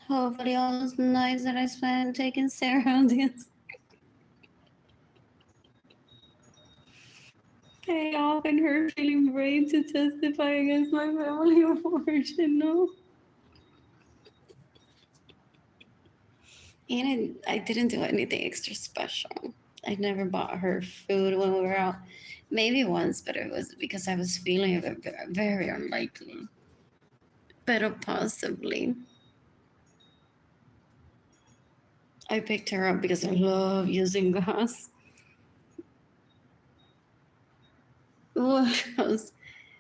Hopefully all those nights that I spent taking Sarah on this. Hey, often her feeling brave to testify against my family of origin, no? And I didn't do anything extra special. I never bought her food when we were out. Maybe once, but it was because I was feeling it very unlikely. But possibly. I picked her up because I love using gas. What else?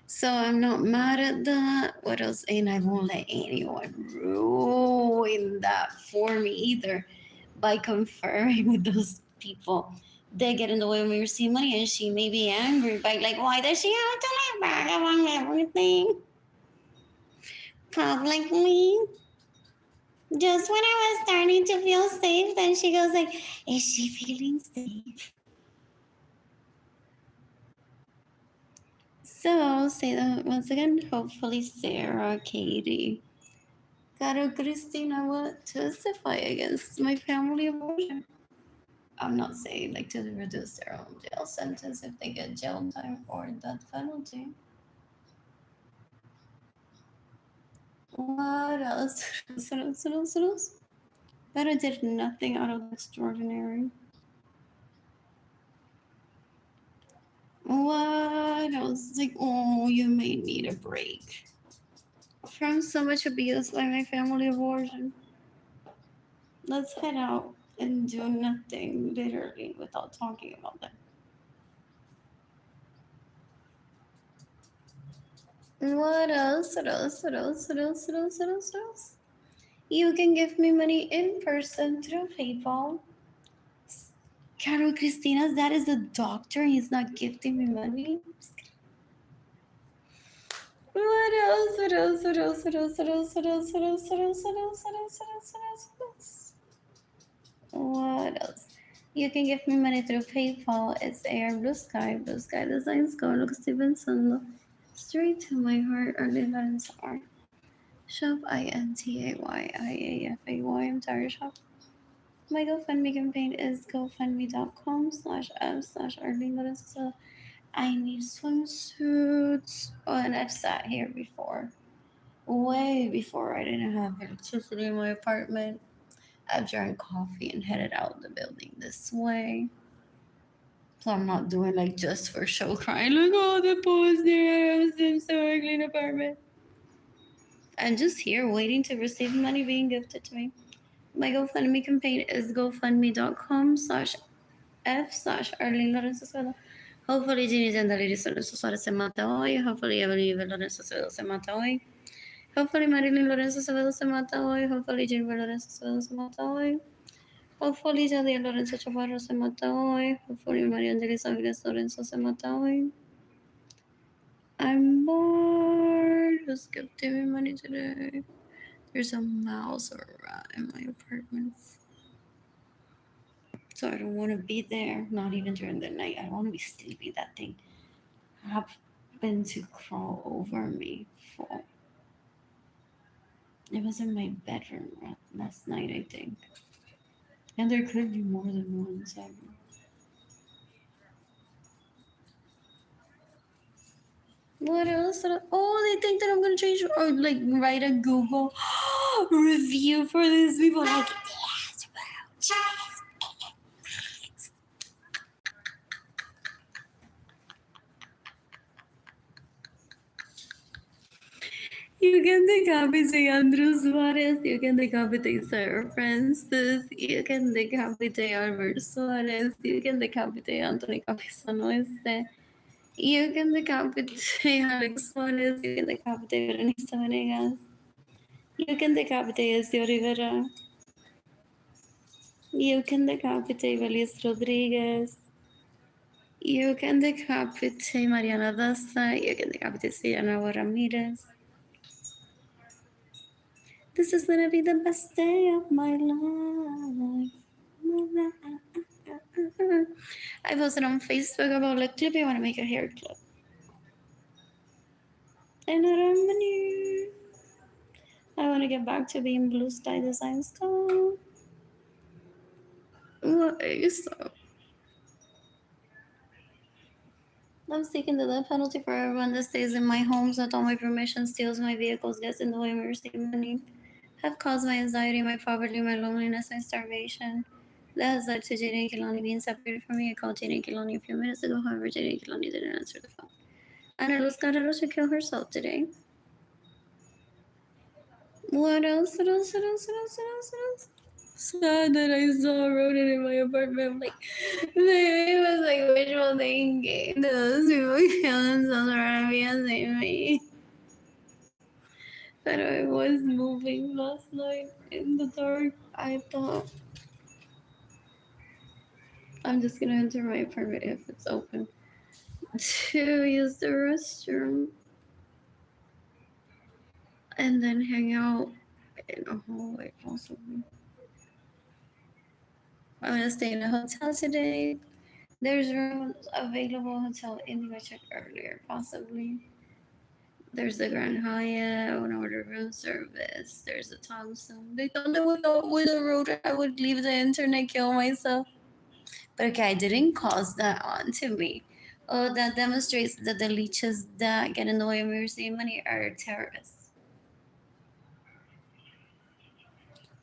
So I'm not mad at that. What else? And I won't let anyone ruin that for me either by conferring with those people. They get in the way when we receive money and she may be angry by like, why does she have to like back up on everything publicly? Just when I was starting to feel safe, then she goes like, is she feeling safe? So say that once again. Hopefully, Sarah, Katie, Caro Cristina will testify against my family of origin. I'm not saying like to reduce their own jail sentence if they get jail time or death penalty. What else? What else? But I did nothing out of the extraordinary. What else? Like, oh, you may need a break from so much abuse by my family of origin. Let's head out and do nothing, literally, without talking about them. What else? What else? What else? What else? What else? What else? What else? You can give me money in person through PayPal. Carol Cristina's dad is a doctor. He's not gifting me money. What else? What else? What else? What else? What else? What else? What else? What else? What else? What else? What else? What else? What else? What else? You can give me money through PayPal. It's AR Blue Sky. Blue Sky Designs. Go look Stevenson. Straight to my heart. Arlene Lorenzo art. Shop INTAYIAFAY entire shop. My GoFundMe campaign is gofundme.com/f/Arlene Lorenzo. I need swimsuits. Oh, and I've sat here before. Way before I didn't have electricity in my apartment. I drank coffee and headed out the building this way. So I'm not doing like just for show crying, like, oh, the post there, I was in so ugly apartment. I'm just here waiting to receive money being gifted to me. My GoFundMe campaign is gofundme.com/f/Arlene Lorenzo. Hopefully Ginny Zandaliri Lorenzo se mata hoy. Hopefully Evelyn Lorenzo se mata hoy. Hopefully Marilyn Lorenzo se mata hoy. Hopefully Jennifer Lorenzo se mata hoy. Hopefully Jadiel Lorenzo Chaparro se mata hoy. Hopefully María Angelis Ángeles Lorenzo se mata hoy. I'm bored. Who's gifting me money today? There's a mouse or a rat in my apartment. So I don't want to be there, not even during the night. I don't want to be sleepy. That thing happened to crawl over me. For it was in my bedroom last night, I think. And there could be more than one. So what else? Oh, they think that I'm gonna change or like write a Google review for these people. Like, yes, you can decapitate Andrew Suarez. You can decapitate Sarah Francis. You can decapitate Albert Suarez. You can decapitate Anthony Capizano este. You can decapitate Alex Suarez. You can decapitate Berenice Venegas. You can decapitate Ezio Rivera. You can decapitate Feliz Rodriguez. You can decapitate Mariana Daza. You can decapitate Cianova Ramirez. This is gonna be the best day of my life. I posted on Facebook about like clip. I want to make a hair clip. And I don't want to get back to being blue sky design stuff. What is up? I'm seeking the death penalty for everyone that stays in my homes without my permission, steals my vehicles, gets in the way of my receiving money, have caused my anxiety, my poverty, my loneliness, my starvation. That has led to Jaden and Kilani being separated from me. I called Jaden and Kilani a few minutes ago, however, Jaden and Kilani didn't answer the phone. Ana Luz Guerrero should kill herself today. What else? What else? What else? What else? What else? What else? Sad that I saw a rodent in my apartment. Like, it was like wishful thinking. Those people kill themselves around me and save me. But I was moving last night in the dark. I thought I'm just gonna enter my apartment if it's open to use the restroom and then hang out in a hallway possibly. I'm gonna stay in a hotel today. There's rooms available hotel in I checked earlier, possibly. There's the Grand Hyatt. I want to order room service. There's the Thompson. They thought that with a router I would leave the internet, kill myself. But okay, I didn't cause that on to me. Oh, that demonstrates that the leeches that get in the way of me receiving money are terrorists.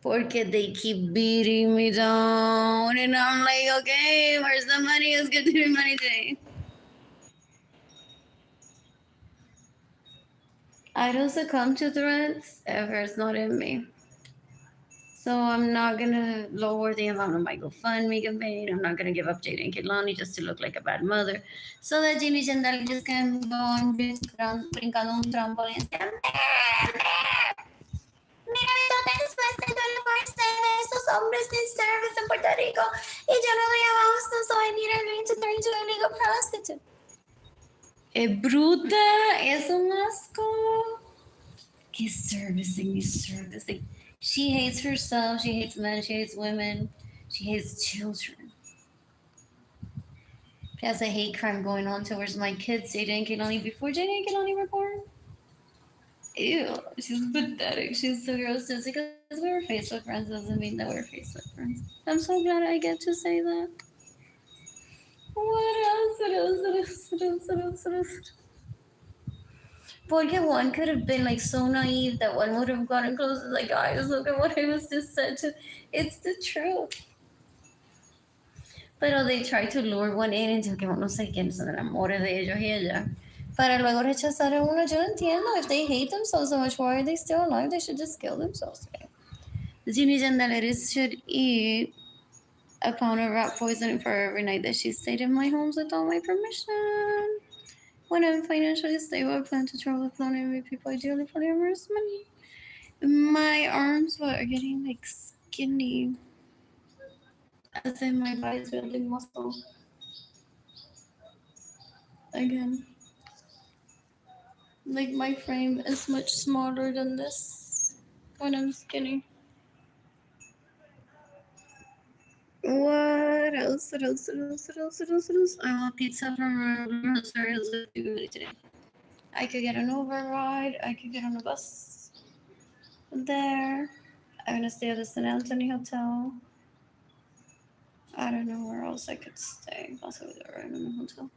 Porque they keep beating me down. And I'm like, okay, where's the money? Let's get the money today. I don't succumb to threats if it's not in me. So I'm not gonna lower the amount of my GoFundMe campaign. I'm not gonna give up Jada and Kidlani just to look like a bad mother. So that Ginny Jandal just can go on brincando un trampolín. Mira, toda después de 24/7, estos hombres need service in Puerto Rico. Y yo no doy abasto, so I need Arlene to turn into a legal prostitute. Es bruta, es un asco. He's servicing. She hates herself, she hates men, she hates women, she hates children. She has a hate crime going on towards my kids, Jada and Kilani, before Jada and Kilani were born. Ew, she's pathetic. She's so gross. Just because we're Facebook friends doesn't mean that we're Facebook friends. I'm so glad I get to say that. What else? Porque one could have been like so naive that one would have gotten close. Like, guys, look at what I was just said to. It's the truth. Pero they try to lure one in into que uno se quien se enamore de ellos y ella. Para luego rechazar a uno, yo no entiendo. If they hate themselves so much, why are they still alive? They should just kill themselves. The Ginny Jandaleris should eat a pound of rat poison for every night that she stayed in my homes without my permission. When I'm financially stable, I plan to travel with lonely and meet people ideally for the immersion. My arms are getting like skinny. As in my body's building muscle. Again. Like my frame is much smaller than this when I'm skinny. What else? I want pizza from Rosario today. I could get an Uber ride. I could get on a bus there. I'm gonna stay at the San Antonio Hotel. I don't know where else I could stay. Possibly the random hotel.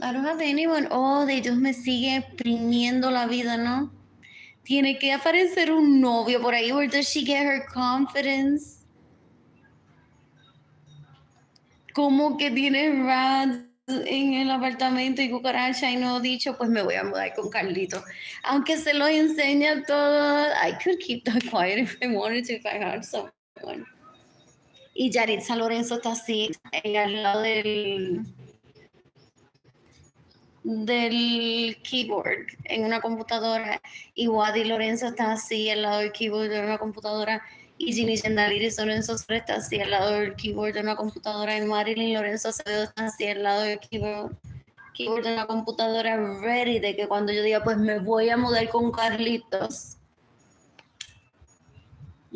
I don't have anyone. Oh, they just me sigue exprimiendo la vida, ¿no? Tiene que aparecer un novio por ahí. Where does she get her confidence? ¿Cómo que tiene rats en el apartamento y cucaracha y no dicho, pues me voy a mudar con Carlito? Aunque se lo enseña todo, I could keep that quiet if I wanted to, if I had someone. Y Yaritza Lorenzo está así, al lado del keyboard en una computadora, y Wadi Lorenzo está así al lado del keyboard de una computadora, y Ginny Jandaliris Lorenzo está así al lado del keyboard de una computadora, y Marilyn Lorenzo Acevedo está así al lado del keyboard de una computadora, ready de que cuando yo diga pues me voy a mudar con Carlitos,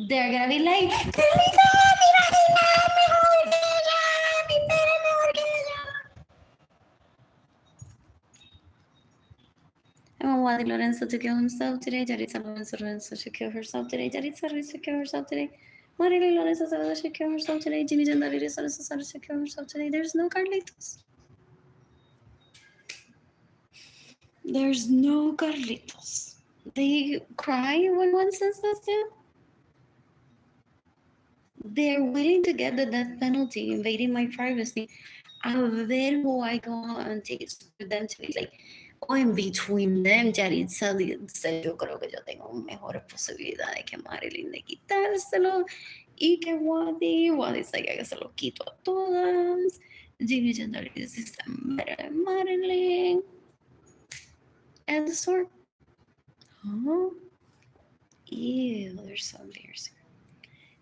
they're gonna be like, Carlitos, mi vagina es mejor que ella, mi pene es mejor que ella. I Wadi Lorenzo to kill himself today. Jaritza Lorenzo should kill herself today. Jaritza Ruiz should kill herself today. Marilyn Lorenzo should kill herself today. Jimmy Jandari Lorenzo should kill herself today. There's no Carlitos. There's no Carlitos. They cry when one says this too. They're willing to get the death penalty, invading my privacy. A ver who I go out and taste for them to be like, oh, in between them, Yaritza dice, yo creo que yo tengo mejores posibilidades de que Marilyn de quitárselo y que Wadi dice que se lo quito a todas. Jimmy Gendry dice, I'm better than Marilyn. And the sword. Huh? Ew, there's some beers.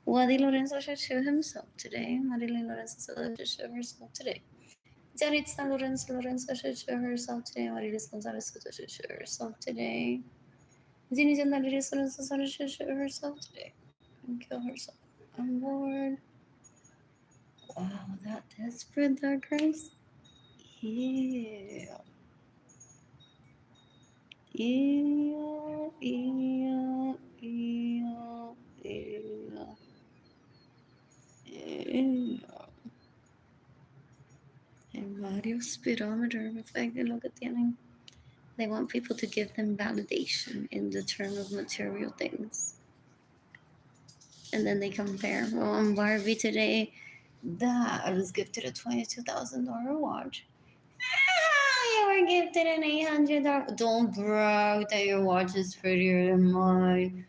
Wadi Lorenzo should show himself today. Marilyn Lorenzo should show herself today. Jaritza Lorenzo should show herself today. Marilis Gonzalez should show herself today. Zinni Lorenzo should show herself today and kill herself. I'm bored. Wow, that desperate, that Grace. Yeah. Yeah, yeah, yeah, yeah. Yeah. And Mario speedometer effect, lo que tienen. They want people to give them validation in the term of material things. And then they compare. Well, on Barbie today, that I was gifted a $22,000 watch. You were gifted an $800. Don't brag that your watch is prettier than mine.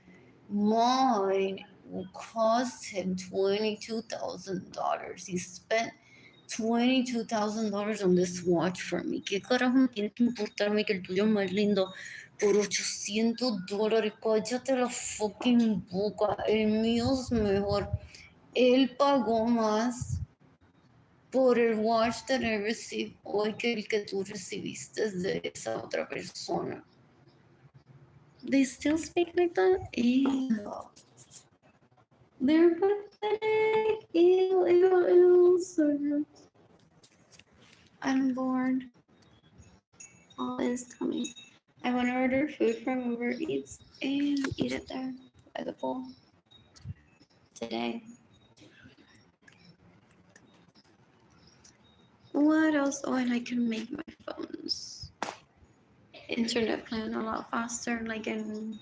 Mine will cost him $22,000. He spent $22,000 on this watch for me. ¿Qué carajo me tiene que importarme que el tuyo es más lindo por $800? Cállate la fucking boca. El mío es mejor. Él pagó más por el watch that I received hoy que el que tú recibiste de esa otra persona. They still speak like that? Ew. They're pathetic. Ew, ew, ew. So gross. I'm bored. All is coming. I want to order food from Uber Eats and eat it there by the pool today. What else? Oh, and I can make my phone's internet plan a lot faster, like in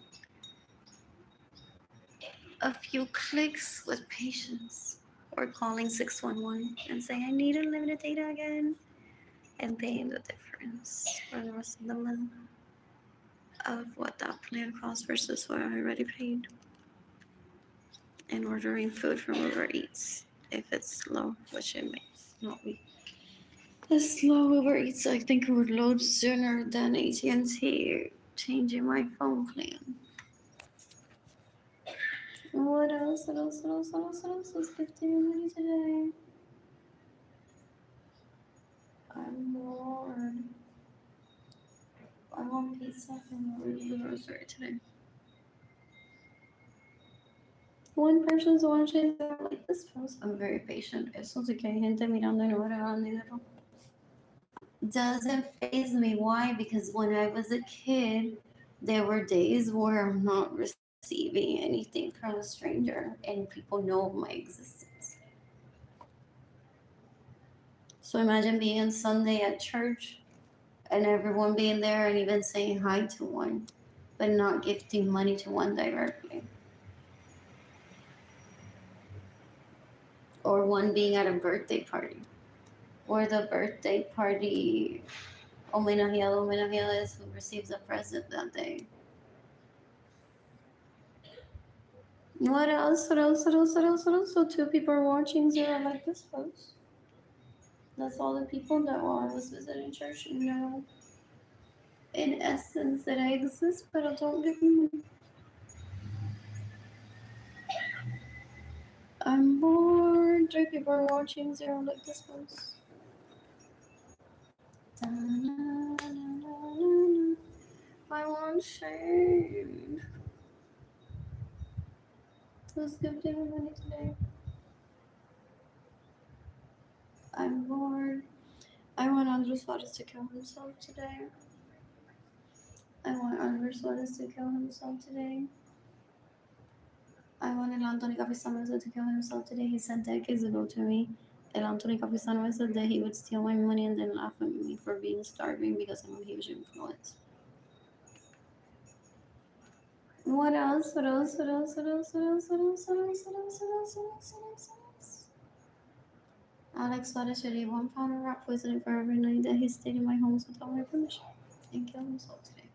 a few clicks with patience. Or calling 611 and saying, I need unlimited data again. And paying the difference for the rest of the month of what that plan costs versus what I already paid. And ordering food from Uber Eats if it's slow, which it may not be. The slow Uber Eats, I think it would load sooner than AT&T changing my phone plan. What else? What else? What else? What else? What else was 15 money today? I'm bored. I want pizza from the grocery today. One person's watching like this post. I'm very patient. Eso sí que hay gente mirando y no me regalan dinero. Doesn't faze me. Why? Because when I was a kid, there were days where I'm not receiving anything from a stranger and people know of my existence. So imagine being on Sunday at church and everyone being there and even saying hi to one, but not gifting money to one directly. Or one being at a birthday party, or the birthday party homenajeado is who receives a present that day. What else? What else? What else? What else? What else? So 2 people are watching, 0 like this post. That's all the people that while I was visiting church know, in essence, that I exist, but I don't give me money. I'm bored. 3 people are watching, 0 like this post. I want shade. Who's giving money today? I'm bored. I want Andres Suarez to kill himself today. I want Oliver Suarez to kill himself today. I wanted Anthony Capistrano to kill himself today. He said decades ago to me, and Anthony Capistrano said that he would steal my money and then laugh at me for being starving because I'm a huge influence. What else? What else? What else? What else? What else? What else? What else? What else? What else? What else? What else? Alex Suarez should eat 1 pound of rat poison for every night that he stayed in my homes without my permission and kill himself today.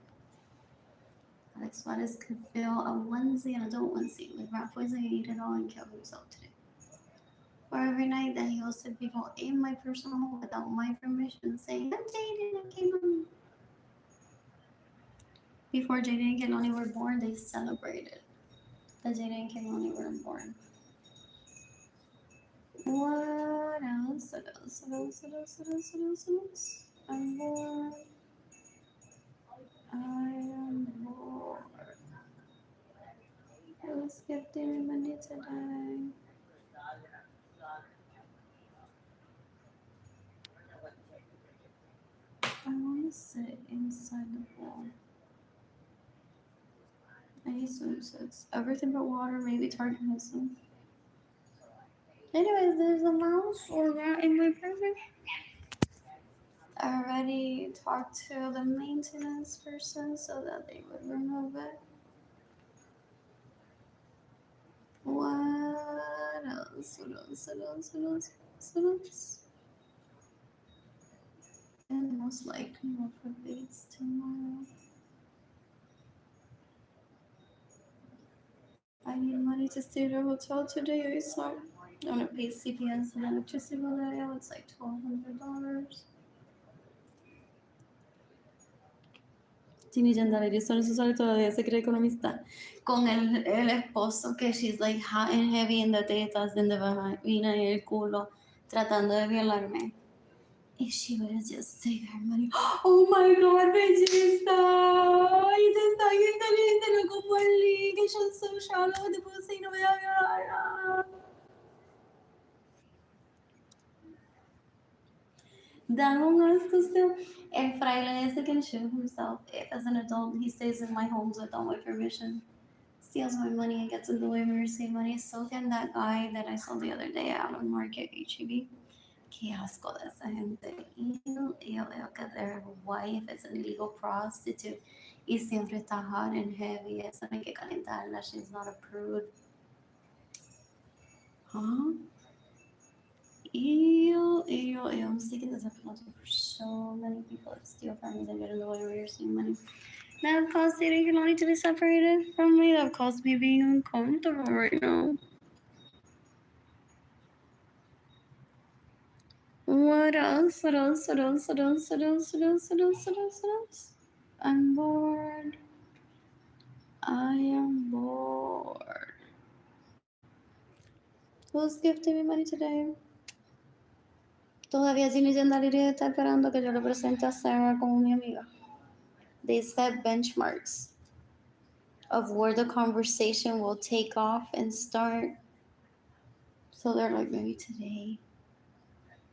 Alex Suarez could fill a onesie and adult onesie with rat poison, eat it all, and kill himself today. For every night that he hosted people in my personal home without my permission, saying, I'm Jaden and Kaylani. Before Jaden and Kaylani were born, they celebrated that Jaden and Kaylani were born. What else? What else? What else? What else? What else? What else? What else? I'm bored. I am bored. Who's gifting me money today? I want to sit inside the pool. I need swimsuits. Everything but water, maybe Target has some. Anyways, there's a mouse or rat in my apartment. I already talked to the maintenance person so that they would remove it. What else? What else? What else? What else? What else? And most likely we'll put dates tomorrow. I need money to stay at a hotel today. I saw I'm gonna pay CPS and electricity bill that I owe. It's like $1,200. Tini Yandere solo se sale todavía se cree economista con el esposo que she's like hot and heavy en the tetas, en the vagina y el culo, tratando de violarme. If she would have just taken her money. Oh my god, belleza! Y te está bien como el link, que yo soy shallow de pussy, no voy a violar. Dame un gusto still. El fraile ese can shoot himself if, as an adult, he stays in my homes without my permission. Steals my money and gets in the way of me receiving money. So can that guy that I saw the other day out on Market HEB. Qué asco de esa gente. Ew, que their wife is an illegal prostitute y siempre está hot and heavy. Esa no hay que calentarla. She's not a prude. Huh? Ew. I'm sick of this episode for so many people that steal from me that get in the way of me receiving money. That caused dating can only to be separated from me. That caused me being uncomfortable right now. What else? What else? What else? What else? What else? What else? What else? What else? What else? I'm bored. I am bored. Who's gifting me money today? Todavía Ginny Yandari está esperando que yo le presente a Sarah como mi amiga. They set benchmarks of where the conversation will take off and start. So they're like, maybe today.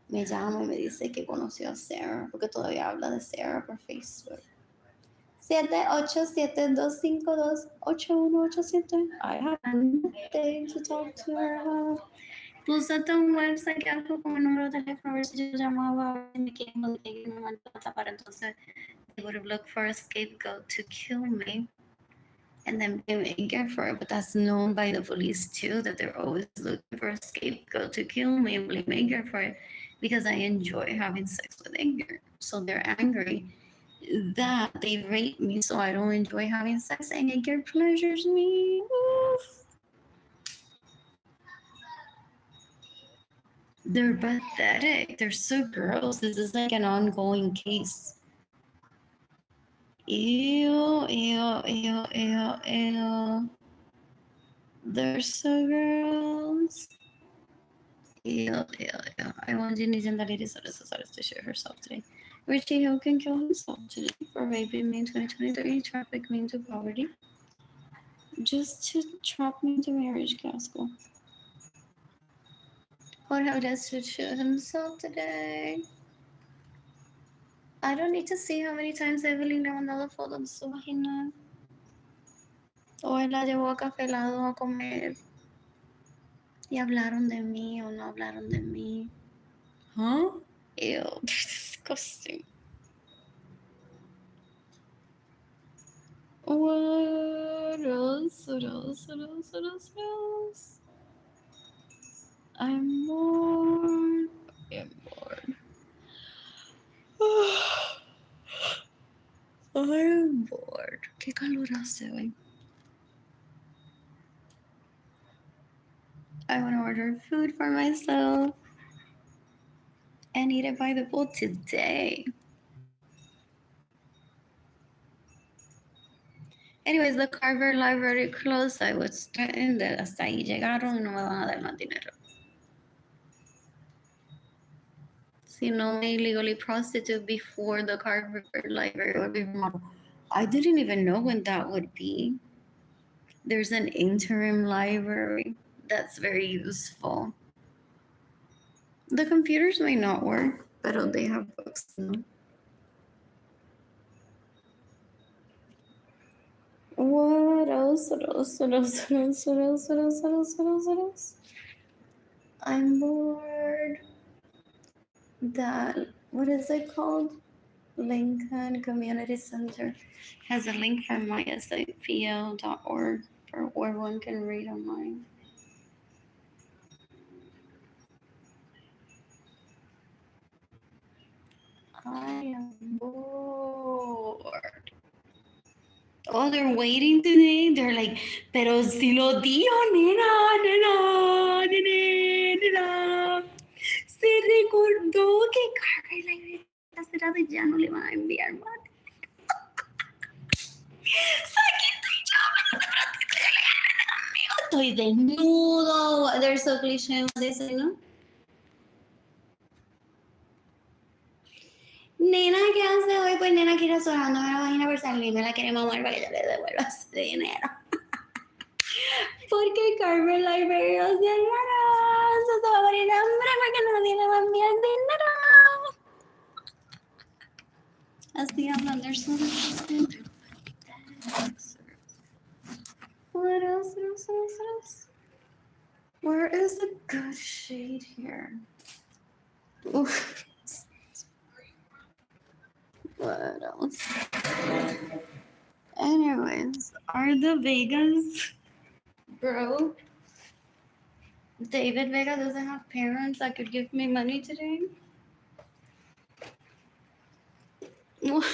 Me llama y me dice que conoció a Sarah, porque todavía habla de Sarah por Facebook. 787-252-8187. I have nothing to talk to her about. Puse hasta un website que algo con el número de teléfono a ver si yo llamaba a ver si me quieren me mandó plata para entonces they would have looked for a scapegoat to kill me and then blame Edgar for it. But that's known by the police too, that they're always looking for a scapegoat to kill me and blame Edgar for it because I enjoy having sex with Edgar. So they're angry that they rape me, so I don't enjoy having sex and Edgar pleasures me. Oof. They're pathetic. They're so gross. This is like an ongoing case. Ew. They're so gross. Ew. I want Ginny Zendali to shoot herself today. Richie Hill can kill himself today for raping me in 2023, traffic me into poverty. Just to trap me into marriage castle. What how does to shoot himself today? I don't need to see how many times Evelyn le ha mandado fotos de su vagina. O él la llevó a Café Helado a comer. Y hablaron de mí o no hablaron de mí. Huh? Ew, disgusting. What else? What else? What else? What else? What else? I'm bored. I'm bored. I'm bored. Qué calor hace hoy. I want to order food for myself and eat it by the pool today. Anyways, the Carver Library closed. I was threatened that hasta ahí llegaron y no me van a dar más dinero. Si no me illegally prostitute before the Carver Library would be remodeled. I didn't even know when that would be. There's an interim library that's very useful. The computers may not work, but they have books now. What else? What else? What else? What else? What else? What else? What else? What else? What else? I'm bored. That, what is it called? Lincoln Community Center has a link from mysfl.org for where one can read online. I am bored. Oh, they're waiting today. They're like, pero si lo dijo, nena, nena, nena, nena. Se recordó que Carver Library está cerrado y ya no le van a enviar más. Estoy desnudo. They're so cliche when they say, ¿no? Nena, ¿qué hace hoy? Pues nena quiere sonando la vagina por salir, me la quiere mamar para que yo le devuelva ese dinero. Porque Carver Library los cerraron. Se va a morir de hambre porque nadie le va a enviar dinero. Así hablan, they're so disgusting. What else? What else? What else? What else? Where is the good shade here? Oof. What else? Anyways, are the Vegas, bro? David Vega doesn't have parents that could give me money today? What?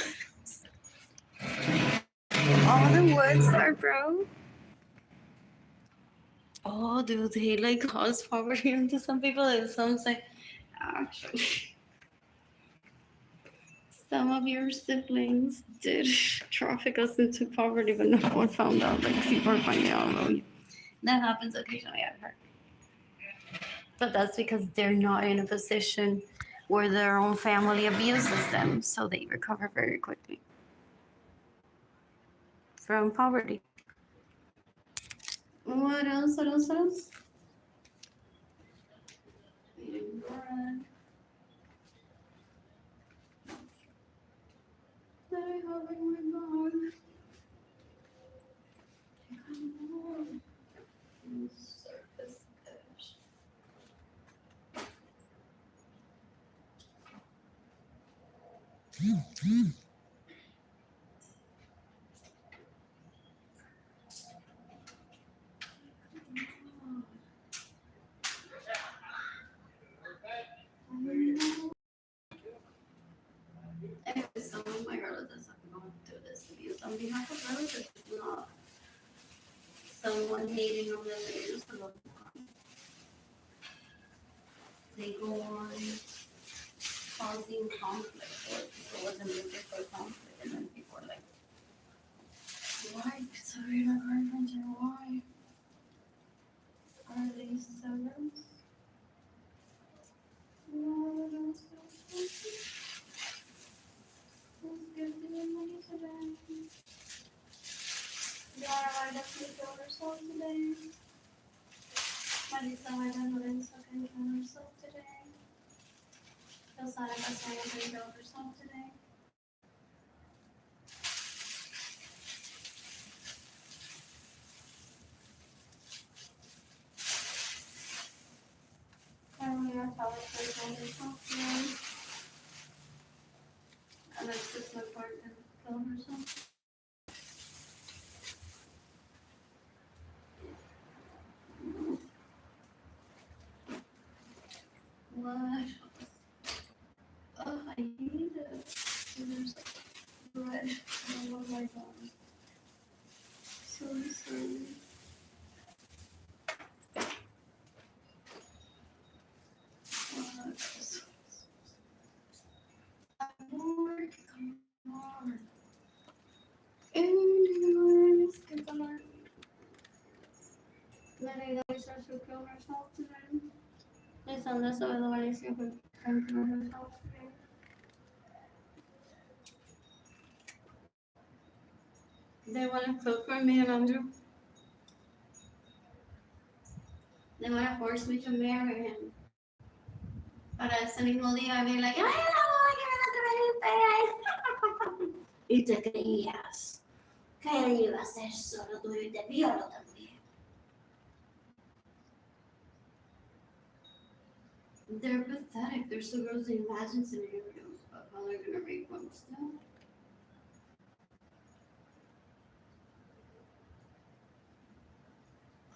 All the woods are broke. Oh, do they like cause poverty into some people? And some say, actually, some of your siblings did traffic us into poverty, but no one found out. Like people are finding out. That happens occasionally, I've heard. But that's because they're not in a position where their own family abuses them, so they recover very quickly from poverty. What else? What else? What else? Eating bread. I have in my mouth. Surface edge. Anyway, some of my relatives have gone through this abuse on behalf of relatives, not someone hating on them. They just go on. They go on causing conflict, or people wasn't looking for conflict, and then people are like, why? Sorry, my girlfriend, why? Are they servants? Let's give them money today. Yara definitely killed herself today. Arlene Lorenzo can kill herself today. Rosana can kill herself today. all this off today. Alexis, my partner, killed herself. What? Oh, I hate it. There's bread all over my body. So sorry. I'm bored. Come on. Anyways, come on. Mary Lisa should kill herself today. Listen, this is the way she could kill herself today. They want to cook for me and Andrew. They want to force me to marry him. Para ese mismo día, me like, ¡ay, no! Y te creías que él iba a ser solo tuyo y te violo también. They're pathetic. They're so gross. They imagine scenarios of how they're gonna make one still.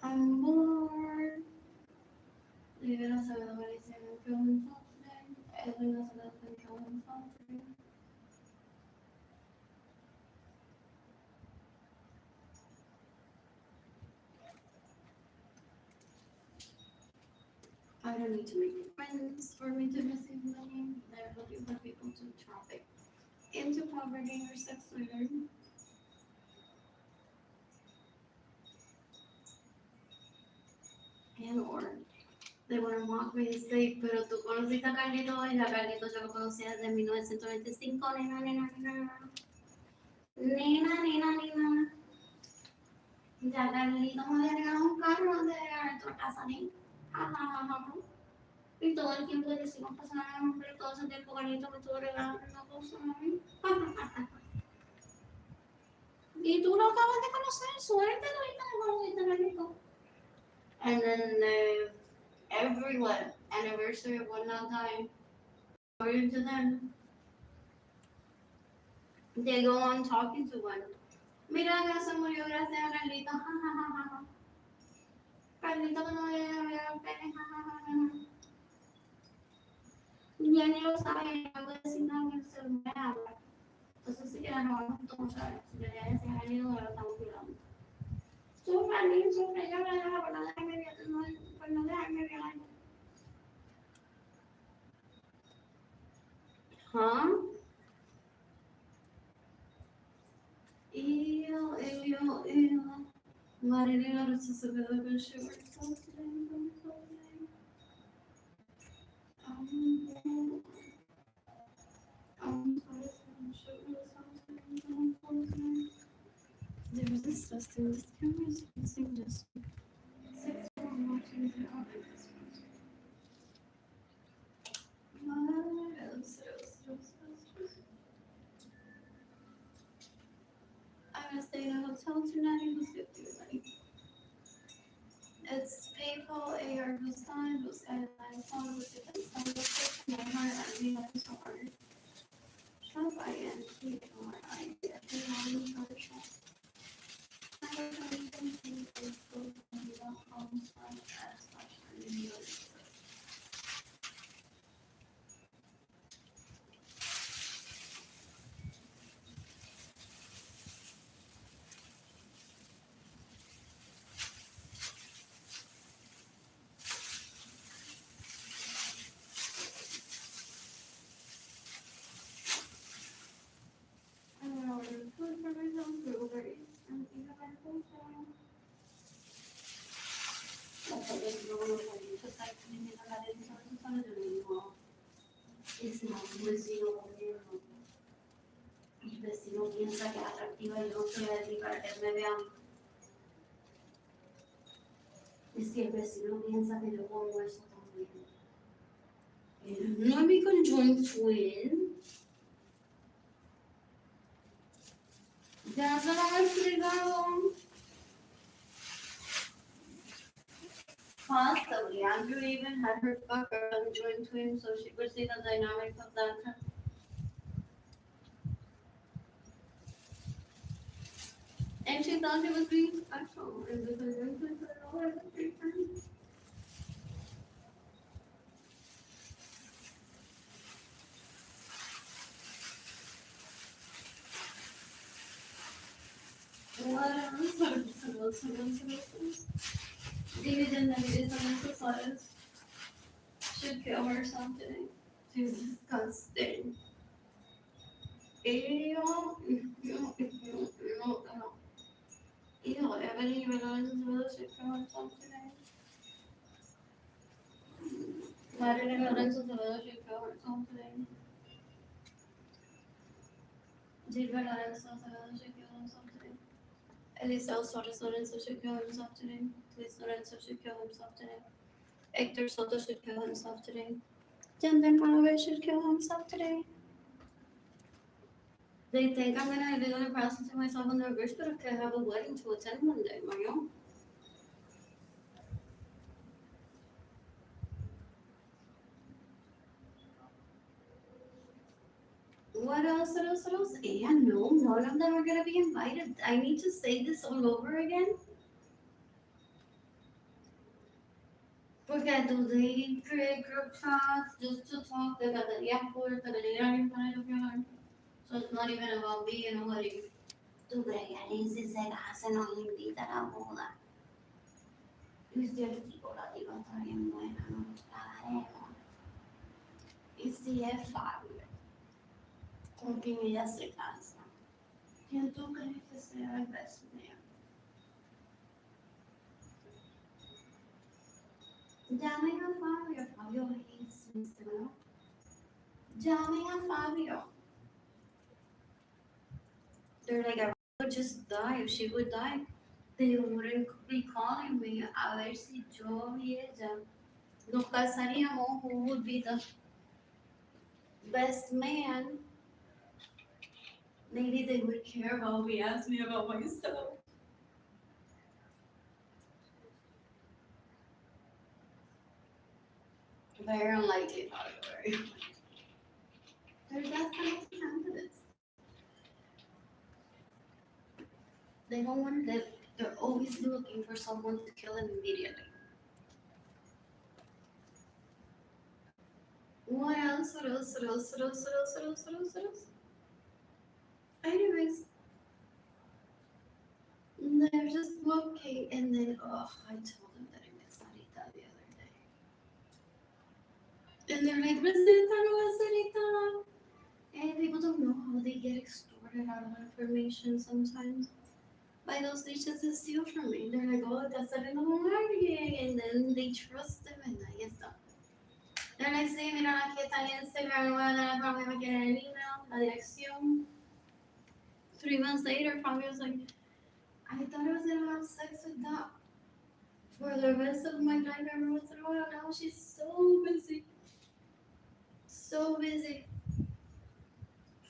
I'm bored. Leave us over the way to kill himself today. Leave us over the way to kill himself today. I don't need to make friends for me to receive money. They're looking for people to traffic into poverty or sex slavery. And or they want to mock me and say, pero tú conociste a Carlito y a Carlito yo lo conocía desde 1995, nena, nena, nena. Nena, nena, nena. Ya Carlito me había regalado un carro antes de llegar a nuestra casa, nena. Y todo el tiempo que hicimos pasar a hombre, todo ese tiempo Carlito me estuvo regalando una cosa a mí. Y tú lo acabas de conocer, suerte ahorita de conociste a Carlito. And then every what anniversary of one now time, according to them, they go on talking to one. Mira, ya se murió gracias a Carlito. Carlito que no debe haber pene. Ya ni lo sabe, no puede decir nada que se me habla. Entonces sí que la robamos mucho, ¿sabes? Si le decía a Carlito que lo estamos violando. Sufre, llora por no dejarme violar. Huh? Ew. Arlene Lorenzo se quedó con sugar today. They were disgusting. This camera is missing this. 6 more watching the office. I'm gonna stay in a hotel tonight. Let's get through the money. It's PayPal, AR, Buscan, Buscan, my heart, Arlene Lorenzo art. Shop ING or idea. Shop. I'm gonna order food for myself through Uber Eats and eat at my hotel. Es un vecino conmigo. El vecino piensa que es atractiva y yo estoy aquí para que me vean. Es que el vecino piensa que yo pongo eso también. No me conjunction. Ya se lo he explicado. Possibly. Andrew even had her fucker join twins so she could see the dynamics of that. And she thought it was being special. And because infants are always a different. What else? Dividend Suarez should kill herself today. She's disgusting. Arlene Lorenzo should kill herself today. Arlene Lorenzo should kill herself today. Gilbert Lorenzo should kill himself today. Eliseo Soros Lorenzo should kill himself today. Luis Lorenzo should kill himself today. Hector Soto should kill himself today. Jandan Manover should kill himself today. They think I'm gonna prostitute myself on their wish, but I have a wedding to attend one day, my own. What else? And no, none of them are gonna be invited. I need to say this all over again. Porque do they create group chats just to talk? They got the airport, the so it's not even about me and nobody. Tu bregares si se casa nos invita a la boda. Y si el tipo la digo está bien buena, no la haremos. Y si es Fabio, con quien ella se casa, ¿quién tú crees que sea el best man? Llamen a Fabio. Fabio hates Mr. No. Llamen a Fabio. They're like, I would just die. If she would die, they wouldn't be calling me. A ver si yo y ella nos casaríamos. Who would be the best man? Maybe they would care about me. Ask me about myself. Very unlikely, by the way. They're that kind of candidates. They don't want to live. They're always looking for someone to kill them immediately. What else? Anyways, they're just looking, and then I told them that I met Sarita the other day, and they're like, Rosita, no, Sarita. And people don't know how they get extorted out of information sometimes. By those leeches that steal from me. They're like, oh, that's a little marketing. And then they trust them, and ahí está. They're like, sí, mira, aquí está el Instagram, probably me quieren el email, la dirección. 3 months later, Fabio was like, I thought I was gonna have sex with that for the rest of my life every once in a while. Now she's so busy. So busy.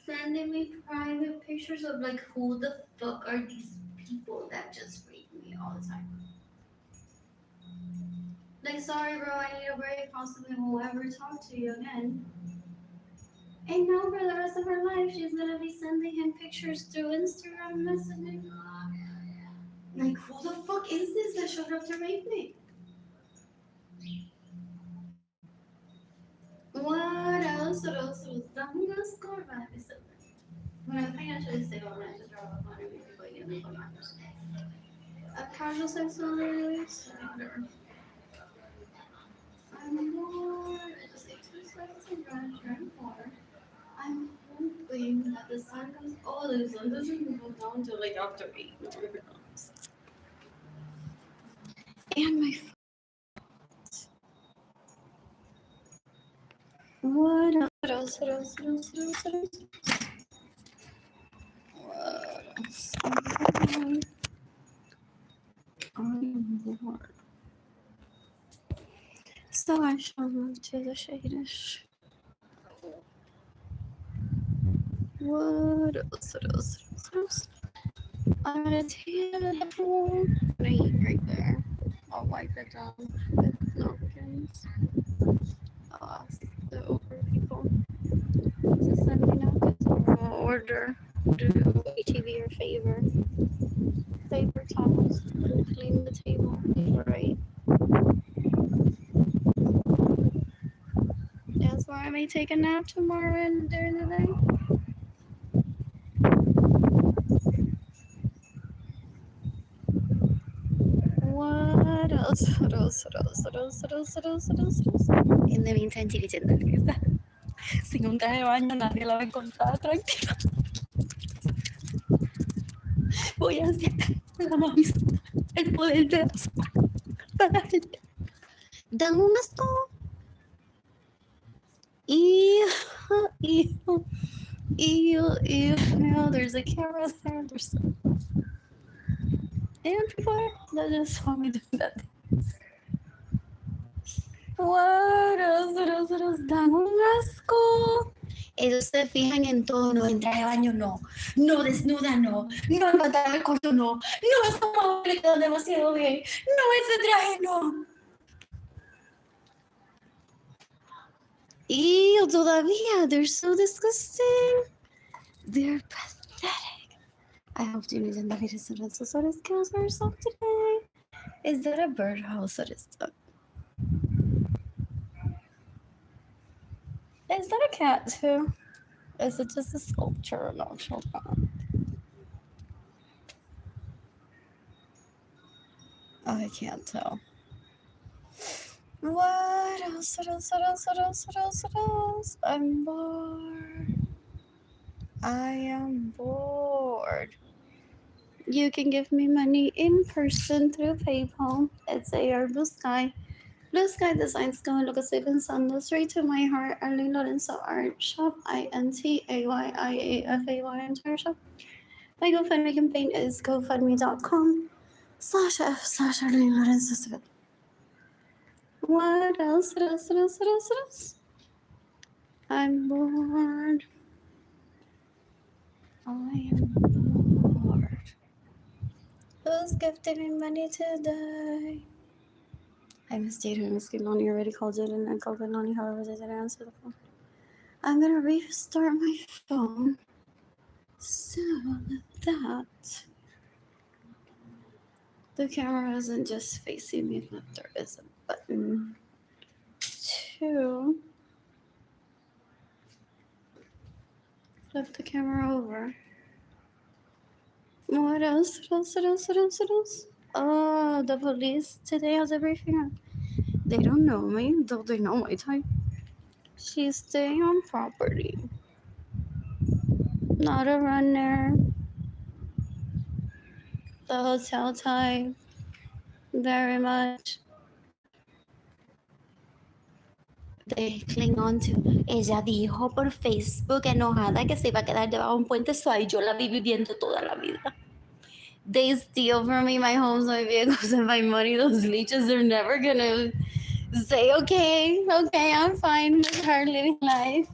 Sending me private pictures of like, who the fuck are these people that just rape me all the time? Like, sorry, bro, I need a break. Possibly won't ever talk to you again. And now for the rest of her life, she's gonna be sending him pictures through Instagram messaging. Like, who the fuck is this that showed up to rape me? What else? Dame una scorba episode. When I financially stable, I'm going to draw up on it before you get me. A casual sex release? Whatever. I'm bored. I just ate 2 slices of bread, drank water. I'm hoping that the sun comes. Oh, the sun doesn't go down till like after 8. No, it comes. And my what else? What else? I'm bored. So I shall move to the shadish. What else? I'm gonna take it at the pool. Right there. I'll wipe it down. napkins. I'll ask the Uber people to send me napkins or I'll order do ATV or favor paper towels to clean the table before I eat. That's why I may take a nap tomorrow and during the day. What else? What else? What else? What else? What else? What else? What else? What else? In the meantime, chiquichenda, que está sin un traje de baño, nadie la va a encontrar atractiva. Voy a hacer la mamis el poder de las para gente. Dan un asco. Ew, ew, ew. There's a camera there. There's and people that just want me to do that. What else? What else? What else? Dan un asco. Ellos se fijan en todo, no en traje de baño, no. No desnuda, no. No en pantalón corto, no. No esa mujer le queda demasiado bien. No ese traje, no. Ew, todavía. They're so disgusting. They're pathetic. I hope Jimmy and David is not so sorry skills or something today. Is that a birdhouse or is that? Is that a cat too? Is it just a sculpture or not? I can't tell. What else? What else? What else? What else? What else? What else? I'm bored. I am bored. You can give me money in person through PayPal. It's AR Blue Sky. Blue Sky Designs go and look at Saving Sun. Straight to my heart. Arlene Lorenzo Art Shop. INTAYIAFAY entire shop. My GoFundMe campaign is gofundme.com/F/Arlene Lorenzo Smith. What else? What else? What else? What else? What else? I'm bored. I am bored. Who's gifting me money today? I missed you. Miss Lonnie already called it, and I called it Lonnie. However, they didn't answer the phone. I'm gonna restart my phone so that the camera isn't just facing me, but there is a button to flip the camera over. What else? What else? What else? What else? What else? Oh, the police today has everything. They don't know me, though they know my type. She's staying on property. Not a runner. The hotel type. Very much. They cling on to. Ella dijo por Facebook enojada que se iba a quedar debajo de un puente, so ahí yo la vi viviendo toda la vida. They steal from me my homes, my vehicles, and my money. Those leeches, they're never gonna say, okay, I'm fine with her living life.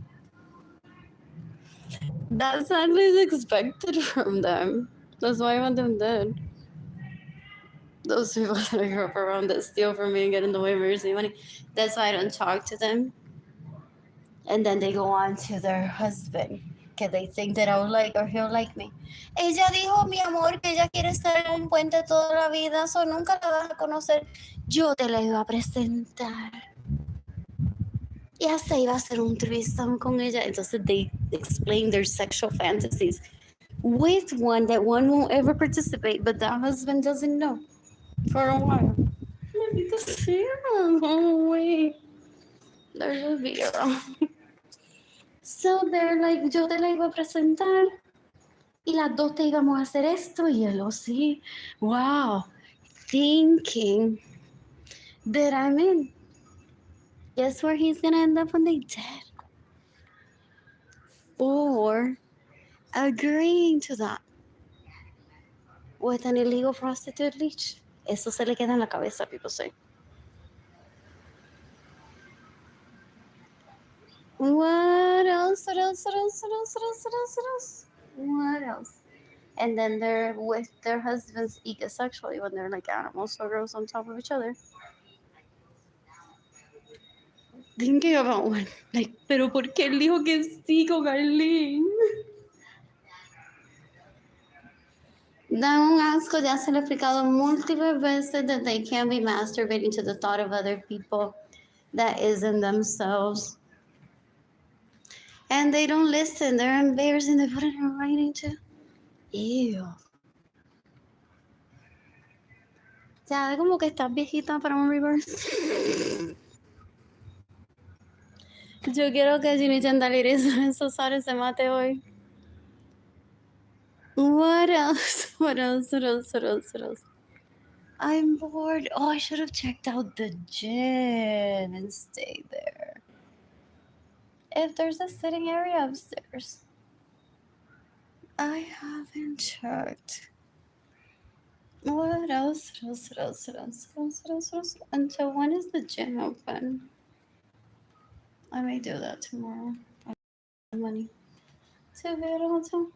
That sadly is expected from them. That's why I want them dead. Those people that I grew up around that steal from me and get in the way of my money. That's why I don't talk to them. And then they go on to their husband, que they think that I'll like or he'll like me. Ella dijo, mi amor, que ella quiere estar en un puente toda la vida, so nunca la vas a conocer. Yo te la iba a presentar. Y hasta iba a hacer un threesome con ella. Entonces they explain their sexual fantasies with one that one won't ever participate, but the husband doesn't know for a while. Maldita sea. Oh, wait. There's a video. So they're like, yo te la iba a presentar y las dos te íbamos a hacer esto y él, oh sí, wow, thinking that I'm in. Guess where he's gonna end up when they dead? For agreeing to that with an illegal prostitute leech. Eso se le queda en la cabeza, people say. What else? What else? What else? What else? What else? What else? What else? What else? And then they're with their husbands eat sexually when they're like animals, so gross on top of each other. thinking about one. Like, pero ¿por qué él dijo que sí con Arlene? Da un asco, ya se lo he explicado múltiples veces that they can't be masturbating to the thought of other people that isn't themselves. And they don't listen, they're embarrassing, they put it in writing too. Ew. Ya, como que estás viejita para un reverse. Yo quiero que Ginny Lorenzo se mate hoy. What else? What else? What else? What else? What else? I'm bored. Oh, I should have checked out the gym and stayed there. If there's a sitting area upstairs. I haven't checked. What else? What else? What else? What else? What else? What else? What else? Until when is the gym open? I may do that tomorrow. I have money to be at a hotel.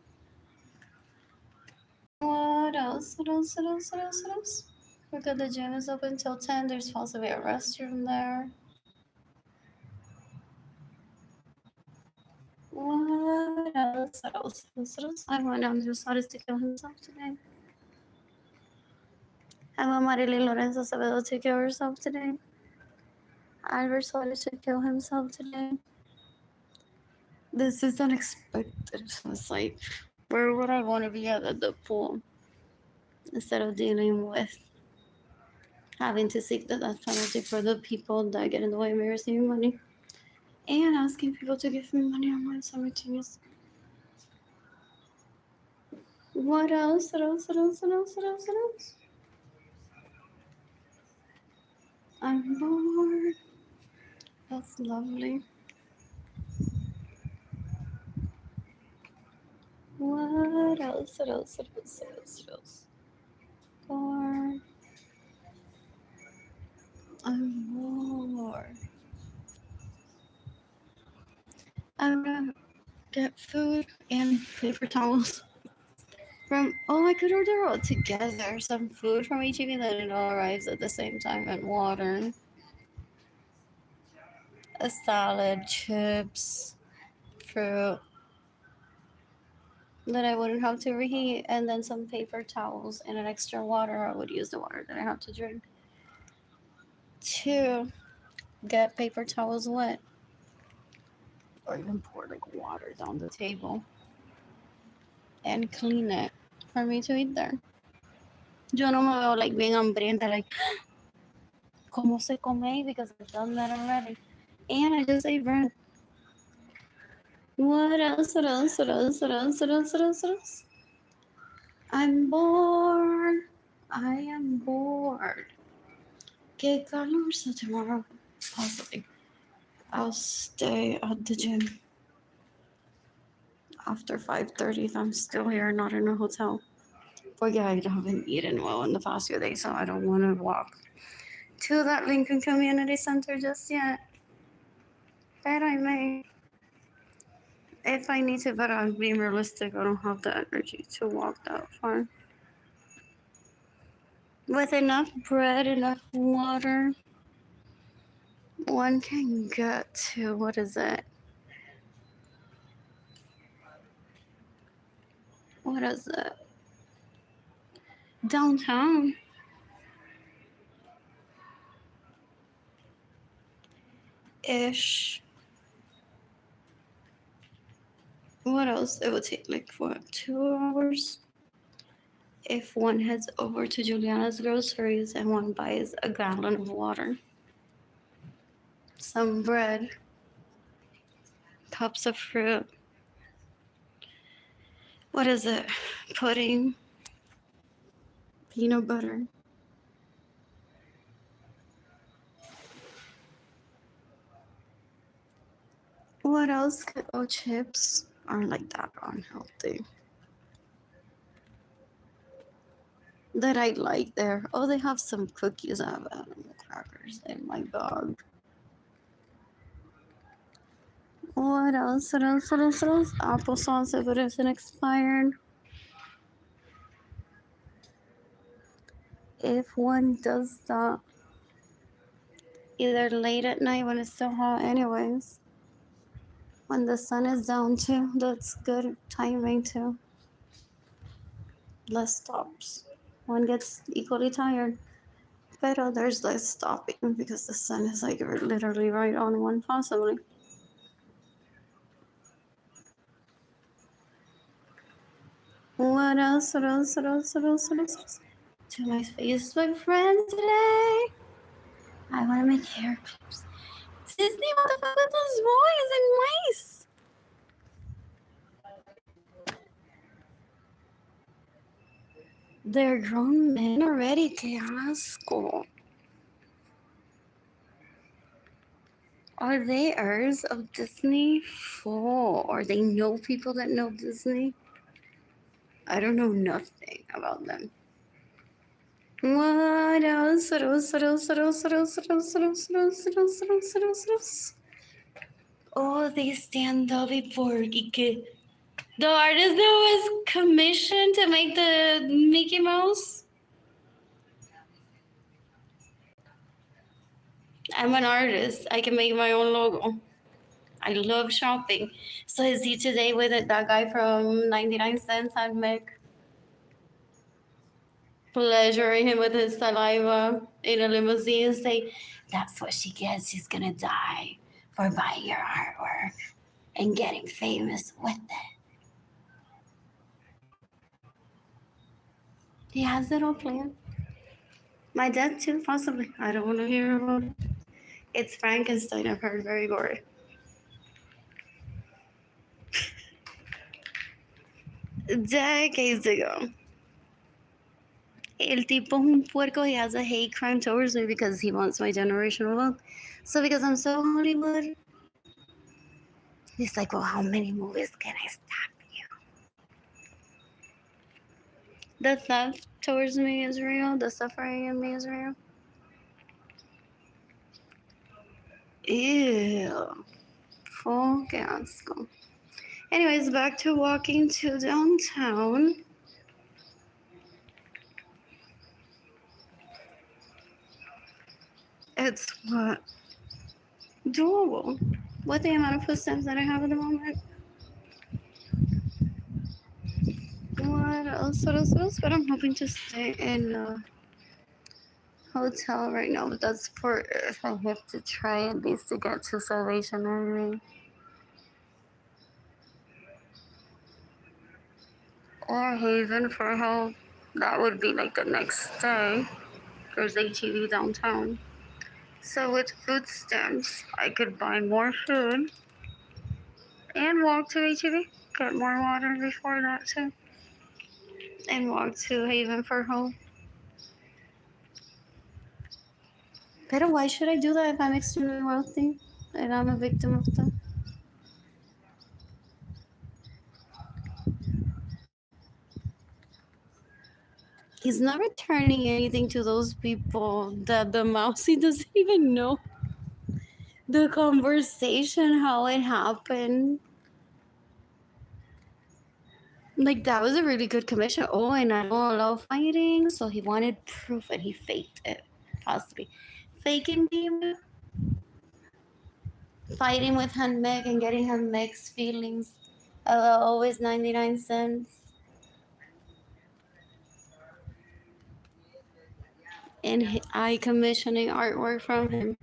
What else? What else? What else? What else? What else? Because the gym is open till 10. There's supposed to be a restroom there. What else? What else? What else? I went down to Suarez to kill himself today. I want Arlene Lorenzo to kill herself today. Albert Suarez to kill himself today. This is unexpected. So it's like, where would I want to be at the pool? Instead of dealing with having to seek the death penalty for the people that get in the way of me receiving money. And asking people to give me money online simultaneously. What else? What else? What else? What else? What else? What else? I'm bored. That's lovely. What else? What else? What else? What else? What else? Or I'm bored. I'm gonna get food and paper towels from. Oh, I could order all together. Some food from HEB, then it all arrives at the same time, and water, a salad, chips, fruit. That I wouldn't have to reheat, and then some paper towels and an extra water. I would use the water that I have to drink to get paper towels wet, or even pour like water down the table and clean it for me to eat there. Yo no me veo like being hambrienta, like, ¿cómo se come? Because I've done that already. And I just ate bread. What else? What else? What else? What else? What else? What else? What else? I'm bored. I am bored. Qué calor. So tomorrow, possibly, I'll stay at the gym after 5:30 if I'm still here, not in a hotel. But yeah, I haven't eaten well in the past few days, so I don't want to walk to that Lincoln Community Center just yet. But I may. If I need to, but I'm being realistic. I don't have the energy to walk that far. With enough bread, enough water, one can get to, what is it? What is it? Downtown. Ish. What else? It would take like, what, 2 hours? If one heads over to Juliana's groceries and one buys a gallon of water, some bread, cups of fruit, what is it? Pudding, peanut butter. What else? Oh, chips are like that unhealthy. That I like there. Oh, they have some cookies. I have animal crackers in my bag. What else? What else? What else? What else? Applesauce if it isn't expired. If one does that, either late at night when it's still hot, anyways. When the sun is down too, that's good timing too. Less stops. One gets equally tired. But there's less stopping because the sun is like literally right on one, possibly. What else? What else? What else? What else? What else? To my Facebook friends today. I want to make hair clips. Disney, what the fuck with those boys and mice? They're grown men already. Que asco. Are they heirs of Disney? Full. Or they know people that know Disney? I don't know nothing about them. What else? What else? What else? What else? What else? What else? What else? What else? What else? What else? What else? What else? Oh, they stand up before the artist that was commissioned to make the Mickey Mouse. I'm an artist. I can make my own logo. I love shopping. So is he today with it? That guy from 99 cents I'd make pleasuring him with his saliva in a limousine and say, that's what she gets. She's gonna die for buying your artwork and getting famous with it. He has it all planned. My death too, possibly. I don't want to hear about it. It's Frankenstein, I've heard, very gory. Decades ago. El tipo es un puerco. He has a hate crime towards me because he wants my generational wealth. So because I'm so Hollywood, he's like, well, how many movies can I stop you? The theft towards me is real. The suffering in me is real. Ew. Full gasco. Anyways, back to walking to downtown. It's what? Doable. With the amount of footsteps that I have at the moment. What else? What else? What else? But I'm hoping to stay in a hotel right now. But that's for if I have to try at least to get to Salvation Army. Or Haven for help. That would be like the next day. There's HEB downtown. So with food stamps, I could buy more food and walk to HEB. Get more water before that too. And walk to Haven for help. But why should I do that if I'm extremely wealthy and I'm a victim of that? He's not returning anything to those people that the mousey doesn't even know the conversation, how it happened. Like, that was a really good commission. Oh, and I don't allow fighting. So he wanted proof and he faked it, possibly. Faking being fighting with Han Meg and getting Han Meg's feelings. Always 99 cents. And I commissioning artwork from him.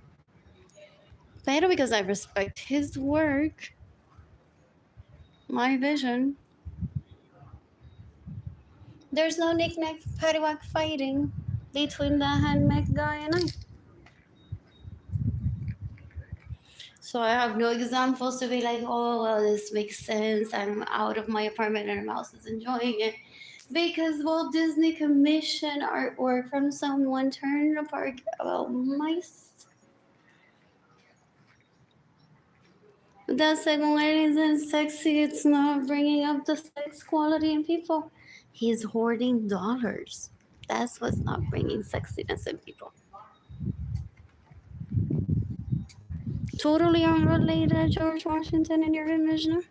Pero because I respect his work, my vision. There's no knick-knack paddywhack fighting between the handmade guy and I. So I have no examples to be like, oh, well, this makes sense. I'm out of my apartment and the mouse is enjoying it. Because Walt Disney commissioned artwork from someone turning apart about mice. That second lady isn't sexy. It's not bringing up the sex quality in people. He's hoarding dollars. That's what's not bringing sexiness in people. Totally unrelated, George Washington and your commissioner.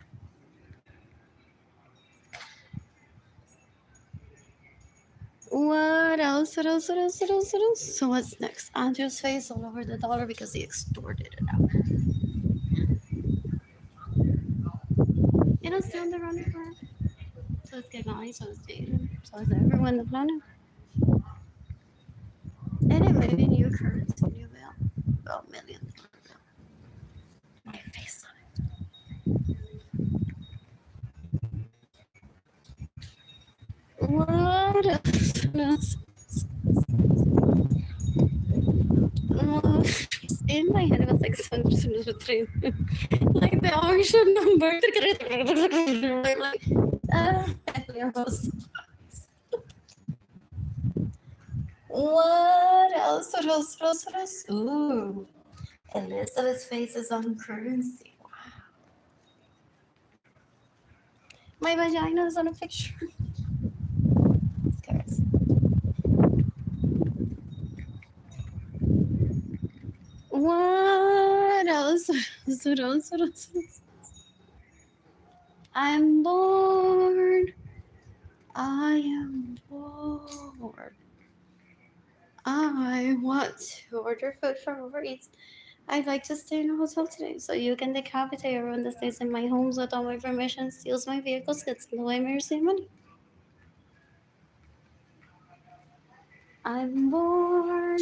What else? So what's next? Andrew's face all over the dollar because he extorted it out. Still on the running plan. So it's good money, so it's dating, so it's everyone the planet. And it may be new currency, new bill. Well, $1,000,000 bill. My face on it. What else? In my head, it was like some like the ocean number. What else? What else? What else? What else? Ooh, Elizabeth's face is on currency. Wow. My vagina is on a picture. Scares. What else? What else? What else? I'm bored. I am bored. I want to order food from Uber Eats. I'd like to stay in a hotel today, so you can decapitate everyone that stays in my homes without my permission, steals my vehicles, gets in the way of me receiving money. I'm bored.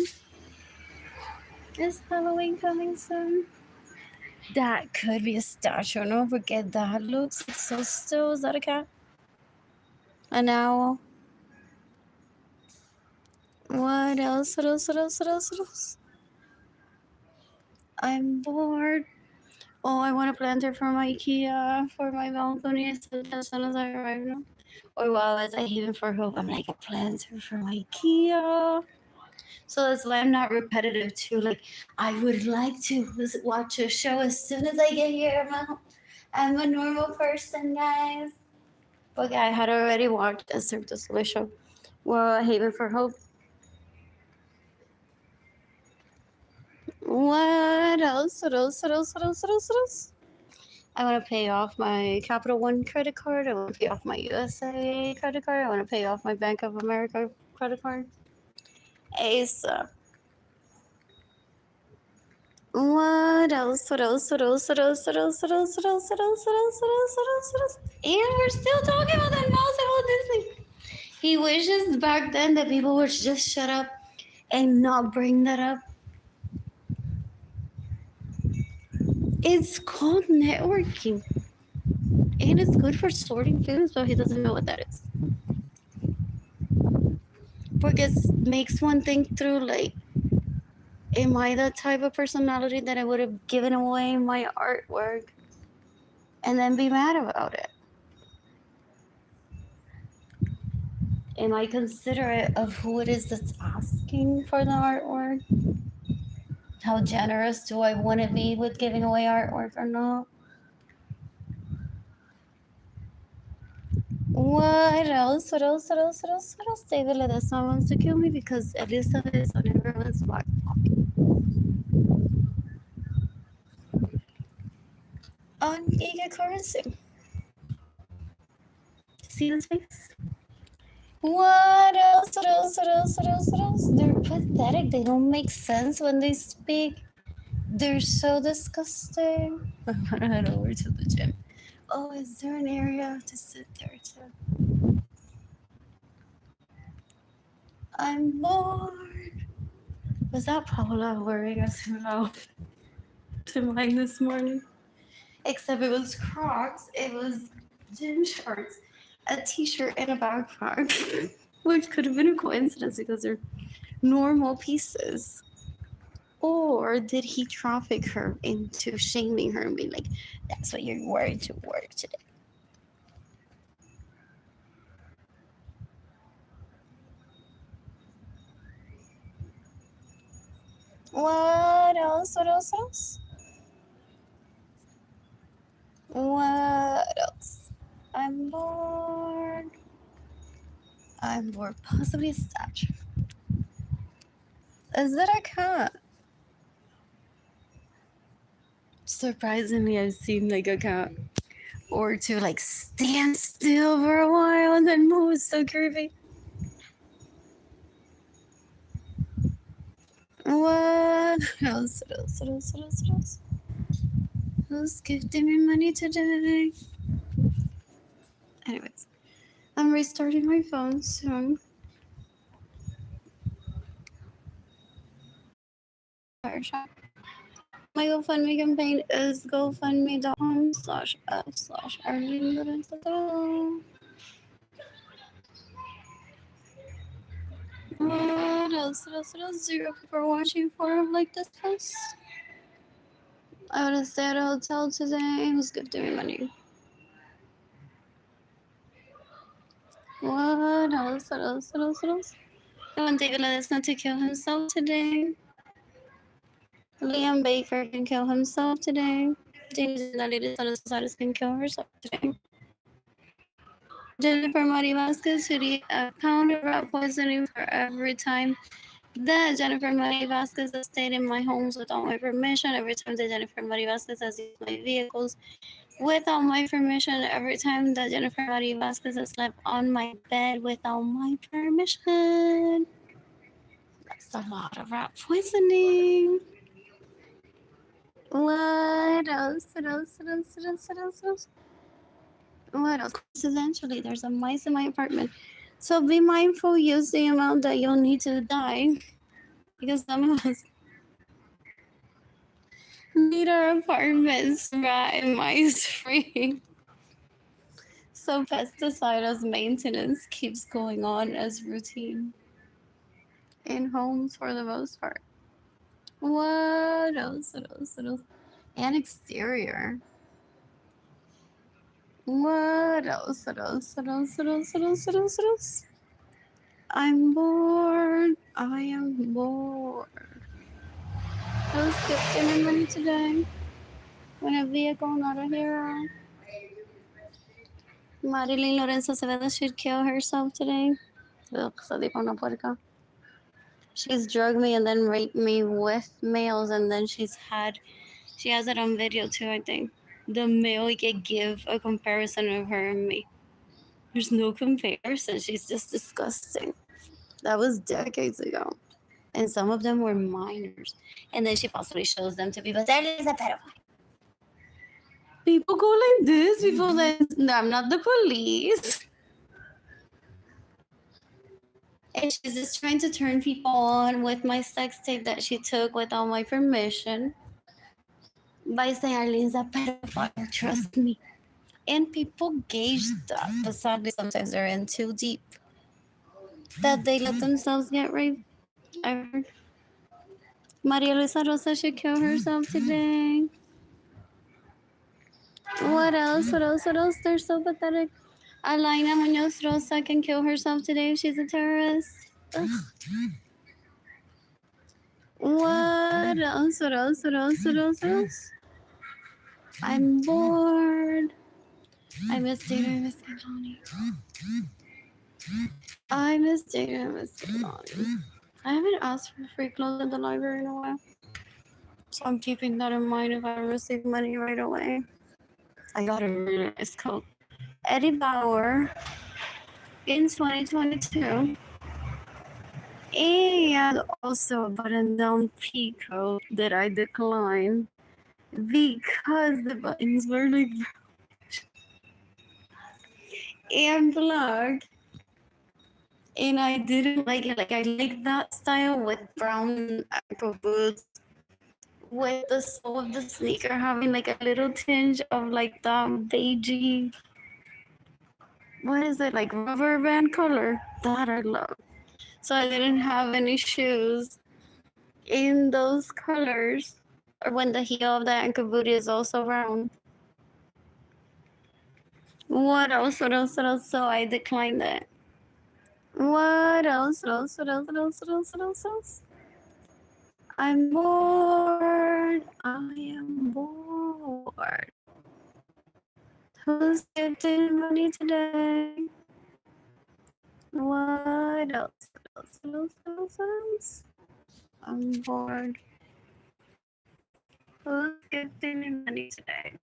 Is Halloween coming soon? That could be a statue. Don't forget that looks like so still. Is that a cat? An owl? What else? What else? What else? What else? What else? I'm bored. Oh, I want a planter for my IKEA, for my balcony as soon as I arrive now. Or while as I even for hope, I'm like a planter for my IKEA. So that's why I'm not repetitive too. Like I would like to watch a show as soon as I get here. I'm a normal person, guys. But yeah, I had already watched a Cirque du Soleil show. Well, Haven for Hope. What else? What else? What else? What else? What else? What else? I want to pay off my Capital One credit card. I want to pay off my USA credit card. I want to pay off my Bank of America credit card. ASAP. What else? What else? What else? What else? What else? What else? What else? What else? What else? What else? What else? What else? And we're still talking about that mouse at Walt Disney. He wishes back then that people would just shut up and not bring that up. It's called networking. And it's good for sorting feelings, but he doesn't know what that is. Because makes one think through, like, am I the type of personality that I would have given away my artwork and then be mad about it? Am I considerate of who it is that's asking for the artwork? How generous do I want to be with giving away artwork or not? What else? What else? What else? What else? What else? David Ledesma wants to kill me because Elizabeth is on everyone's block. On eager currency. See his face? What else? What else? What else? What else? What else? They're pathetic. They don't make sense when they speak. They're so disgusting. I'm gonna head over to the gym. Oh, is there an area to sit there too? I'm bored. Was that Paula wearing a suit to mine this morning? Except it was Crocs, it was gym shorts, a t-shirt, and a backpack. Which could have been a coincidence because they're normal pieces. Or did he traffic her into shaming her and be like, that's what you're wearing to work today? What else? What else? What else? What else? I'm bored. I'm bored. Possibly a statue. Is that a cat? Surprisingly, I've seen like a cat or two like stand still for a while and then move. It's so creepy. What else? Who's gifting me money today? Anyways, I'm restarting my phone soon. My GoFundMe campaign is gofundme.com/f/Arlene Lorenzo. What else? Zero people watching for like this post. I want to stay at a hotel today. Who's gifting me money? What else? Don David Ledesma to kill himself today. Liam Baker can kill himself today. James Gonzalez can kill herself today. Jennifer Marie Vasquez, who eat a pound of rat poisoning for every time that Jennifer Marie Vasquez has stayed in my homes without my permission. Every time that Jennifer Marie Vasquez has used my vehicles without my permission. Every time that Jennifer Marie Vasquez has slept on my bed without my permission. That's a lot of rat poisoning. What else? What else? Coincidentally, there's a mice in my apartment. So be mindful, use the amount that you'll need to die. Because some of us need our apartments rat and mice free. So pesticide as maintenance keeps going on as routine in homes for the most part. What else? And exterior. What else? I'm bored. I am bored. Who's gifting money today? When a vehicle, not a hero. Arlene Lorenzo should kill herself today. Ugh, so di una puerca. She's drugged me and then raped me with males, and then she has it on video too, I think. The male can give a comparison of her and me. There's no comparison. She's just disgusting. That was decades ago. And some of them were minors. And then she possibly shows them to people. That is a pedophile. People go like this. People like, no, I'm not the police. And she's just trying to turn people on with my sex tape that she took without my permission. By saying Arlene's a pedophile, trust me. And people gauge that. But sadly, sometimes they're in too deep. That they let themselves get raped. I heard. Maria Luisa Rosa should kill herself today. What else? They're so pathetic. Alaina Munoz Rosa can kill herself today if she's a terrorist. Ugh. What else? I'm bored. I miss Data, I miss Kalani. I miss Data, I miss Kalani. I haven't asked for free clothes at the library in a while. So I'm keeping that in mind if I don't receive money right away. I got a really nice coat. Eddie Bauer in 2022. And also a button-down pea coat that I declined because the buttons were like and black. And I didn't like it. Like, I like that style with brown ankle boots, with the sole of the sneaker having like a little tinge of like that beigey, what is it, like rubber band color? That I love. So I didn't have any shoes in those colors, or when the heel of the ankle boot is also round. What else? So I declined it. What else? I'm bored. I am bored. Who's getting money today? What else? I'm bored. Who's getting me money today?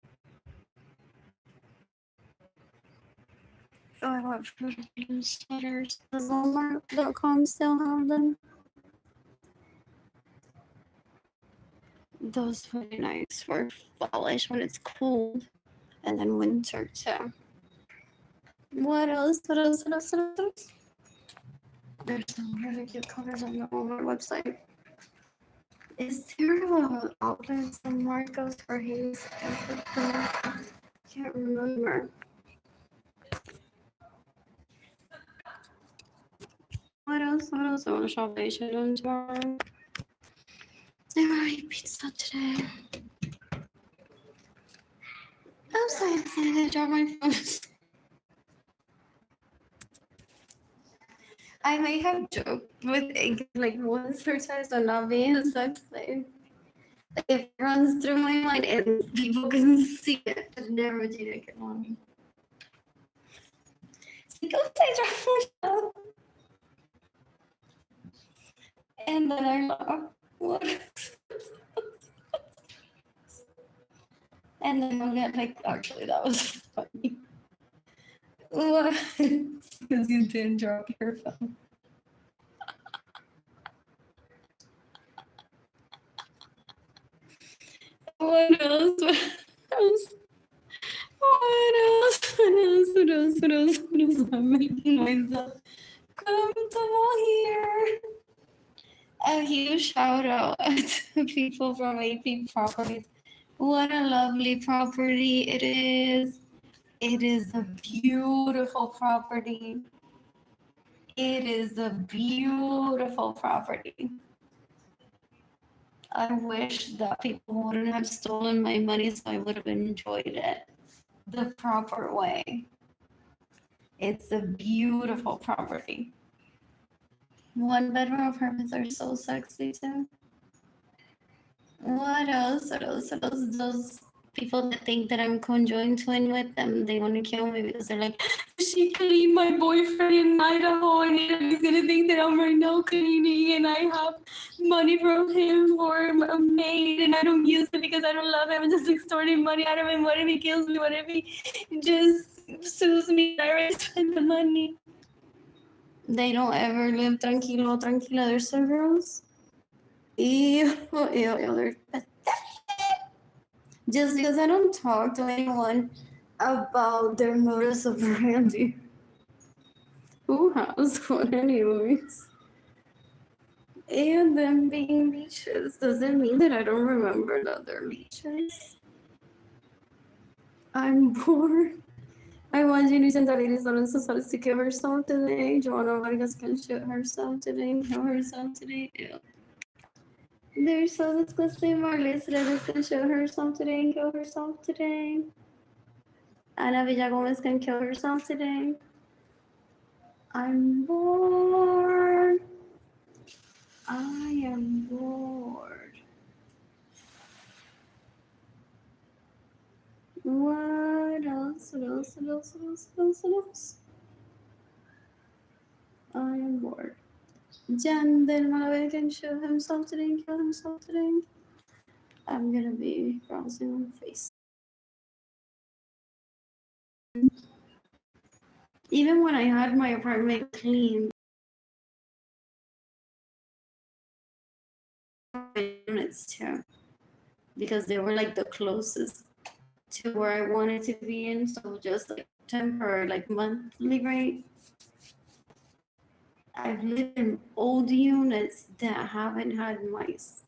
Oh, I want Fruit of the Loom sweaters. Does Walmart.com still have them? those would be nice for fallish when it's cold, and then winter too. What else? What else? What else? What else? What else? There's some really cute colors on my website. Is there a outlet somewhere goes for haze and for pink? Can't remember. What else? What else? I want to shop Asian tomorrow. There I eat pizza today. I'm so excited to drop my phone. I may have joked with like once or twice on not being a sex slave. Like it runs through my mind and people can see it, but never did it get on. It's like, okay, drop my phone. And then I laugh. What? And then I'll get like, actually, that was funny. What? Because you didn't drop your phone. What else? What else? What else? What else? What else? What else? What else? I'm making myself comfortable here. A huge shout out to people from AP Properties. What a lovely property it is. It is a beautiful property. It is a beautiful property. I wish that people wouldn't have stolen my money so I would have enjoyed it the proper way. It's a beautiful property. One bedroom apartments are so sexy too. What else? What else? What else? Those people that think that I'm conjoined twin with them, they want to kill me because they're like, she cleaned my boyfriend in Idaho and he's gonna think that I'm right now cleaning and I have money from him for a maid and I don't use it because I don't love him. I'm just extorting money out of him. What if he kills me? What if he just sues me? I already spent the money. They don't ever live tranquilo, tranquila. They're so gross. Ew, they're pathetic. Just because I don't talk to anyone about their modus operandi. Who has one anyways? And them being beaches doesn't mean that I don't remember the other beaches. I'm bored. I want you to send Arlene Lorenzo to kill herself today. Joanna Vargas can shoot herself today, kill herself today. Ew. They're so disgusting. Marlene Lorenzo can shoot herself today and kill herself today. Ana Villagomez can kill herself today. I'm bored. I am bored. What else? What else? What else? What else? What else? What else? I am bored. Jandel Malavé can shoot himself today and kill himself today. I'm gonna be browsing on Facebook. Even when I had my apartment clean, units too, because they were like the closest to where I wanted to be in. So just like temporary, like monthly rate. I've lived in old units that haven't had mice.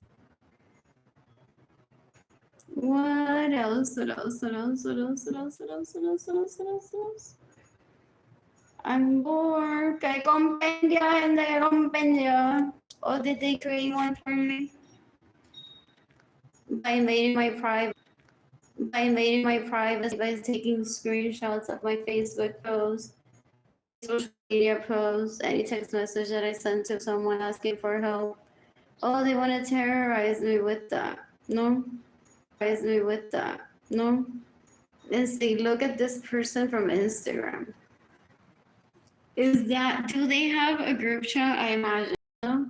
What else? What else? What else? What else? What else? What else? What else? What else? What else? What else? I'm bored. Kay compendia, hindi kay compendia. Or did they create one for me? By invading my privacy by taking screenshots of my Facebook posts, social media posts, any text message that I sent to someone asking for help. Oh, they want to terrorize me with that. No. Terrorize me with that. No. And see, look at this person from Instagram. Do they have a group chat? I imagine. No?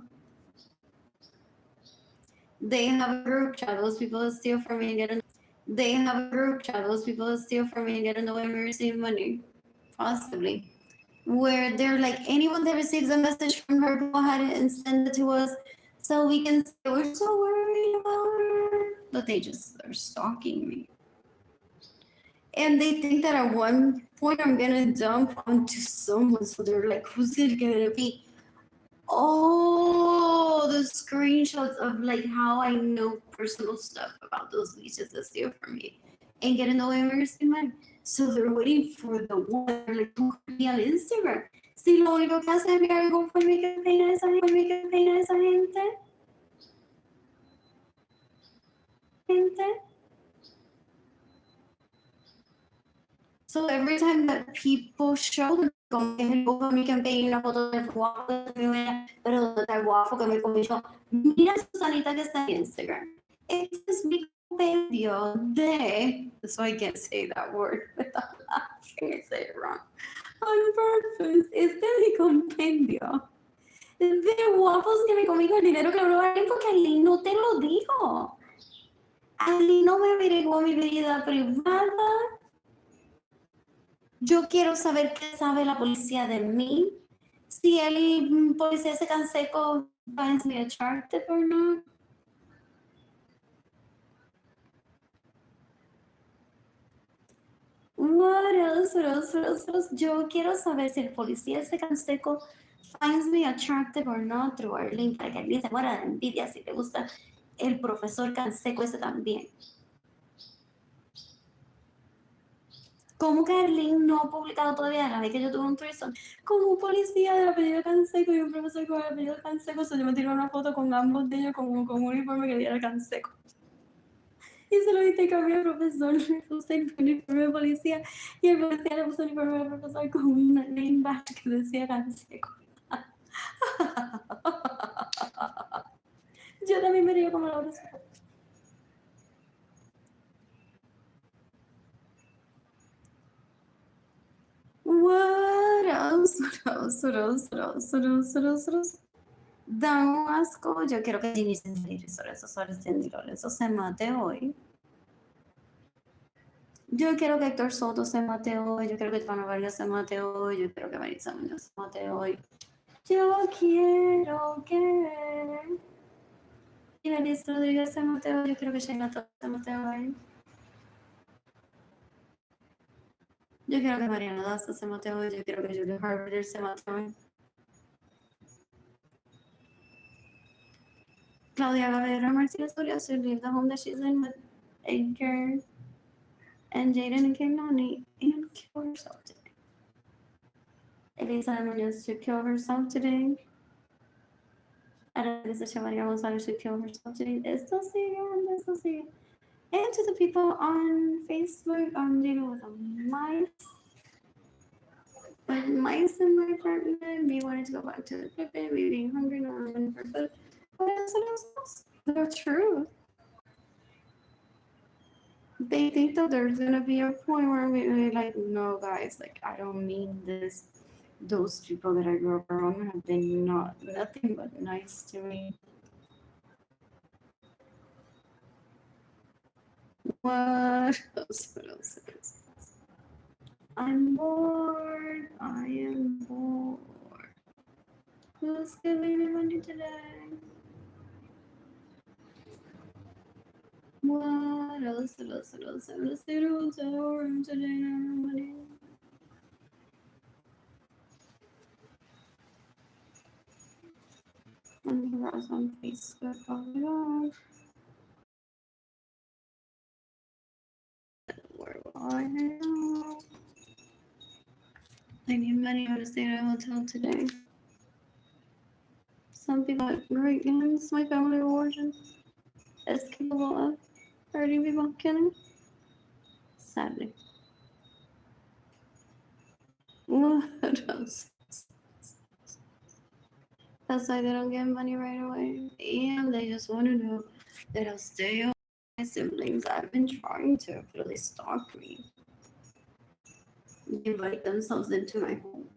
They have a group chat. Those people that steal from me and get in. They have a group chat. Those people that steal from me and get in the way of me receiving money. Possibly. Where they're like, anyone that receives a message from her, go ahead and send it to us so we can say we're so worried about her. but they're stalking me. And they think that at one point I'm gonna dump onto someone. So they're like, who's it gonna be? Oh, the screenshots of like how I know personal stuff about those leeches that steal from me and get in the way of embarrassing mine. So they're waiting for the one. They're like, tú me al Instagram. Si lo único que hace es enviar GoFundMe campaign a esa gente. So every time that people show them como que el GoFundMe campaign, una foto del waffle que me pero del waffle que me comí yo, mira Susanita que está en Instagram. Este es mi compendio de, so I can't say that word without laughing, I say it wrong. On purpose, este es mi compendio de waffles que me comí con el dinero que me Arlene porque Arlene no te lo dijo. Arlene no me averiguó mi vida privada. Yo quiero saber qué sabe la policía de mí. Si el policía se canseco finds me attractive or not. What else? Yo quiero saber si el policía ese canseco finds me attractive or not through Arlene, para que Arlene se muera de envidia si le gusta el profesor canseco ese también. ¿Cómo que Arlene no ha publicado todavía la vez que yo tuve un threesome? Como un policía del apellido Canseco y un profesor con el apellido Canseco, yo me tiré una foto con ambos de ellos con un uniforme que diera Canseco. Y se lo intercambié al profesor, le puse el uniforme de policía y el policía le puso el uniforme del profesor con una name badge que decía Canseco. Yo también me río como la otra. What else? Da un asco. Yo quiero que Ginny Lorenzo se mate hoy. Yo quiero que Héctor Soto se mate hoy. Yo quiero que Juana Vargas se mate hoy. Yo quiero que Marisa Muñoz se mate hoy. Yo quiero que Ibelis Rodríguez se mate hoy. Yo quiero que Shayna Torres se mate hoy. Yo quiero que Mariana Daza se mate hoy. Yo quiero que Julia Harvard se mate hoy. Claudia Gaviria Martinez Urias should leave the home that she's in with Edgar and Jaden and Kehlani and kill herself today. Elisa Munoz should kill herself today. Arisa Maria Gonzalez should kill herself today. Esto sigue. And to the people on Facebook, I'm dealing with mice. With mice in my apartment, me wanting to go back to the equipment, me being hungry, not running for food. But it's the truth. They think that there's gonna be a point where we're like, no, guys, like I don't mean this. Those people that I grew up around have been nothing but nice to me. What else? I'm bored. I am bored. Who's giving me money today? What else? I'm gonna stay in a hotel room today and have money. I'm gonna browse on Facebook. Oh my gosh. Where will I hang out? I need money to stay in a hotel today. Some people have great guns. My family of origin is capable of hurting people, killing. Sadly. What else? That's why they don't get money right away. And they just want to know that I'll stay on my siblings. I've been trying to really stalk me. Invite themselves into my home.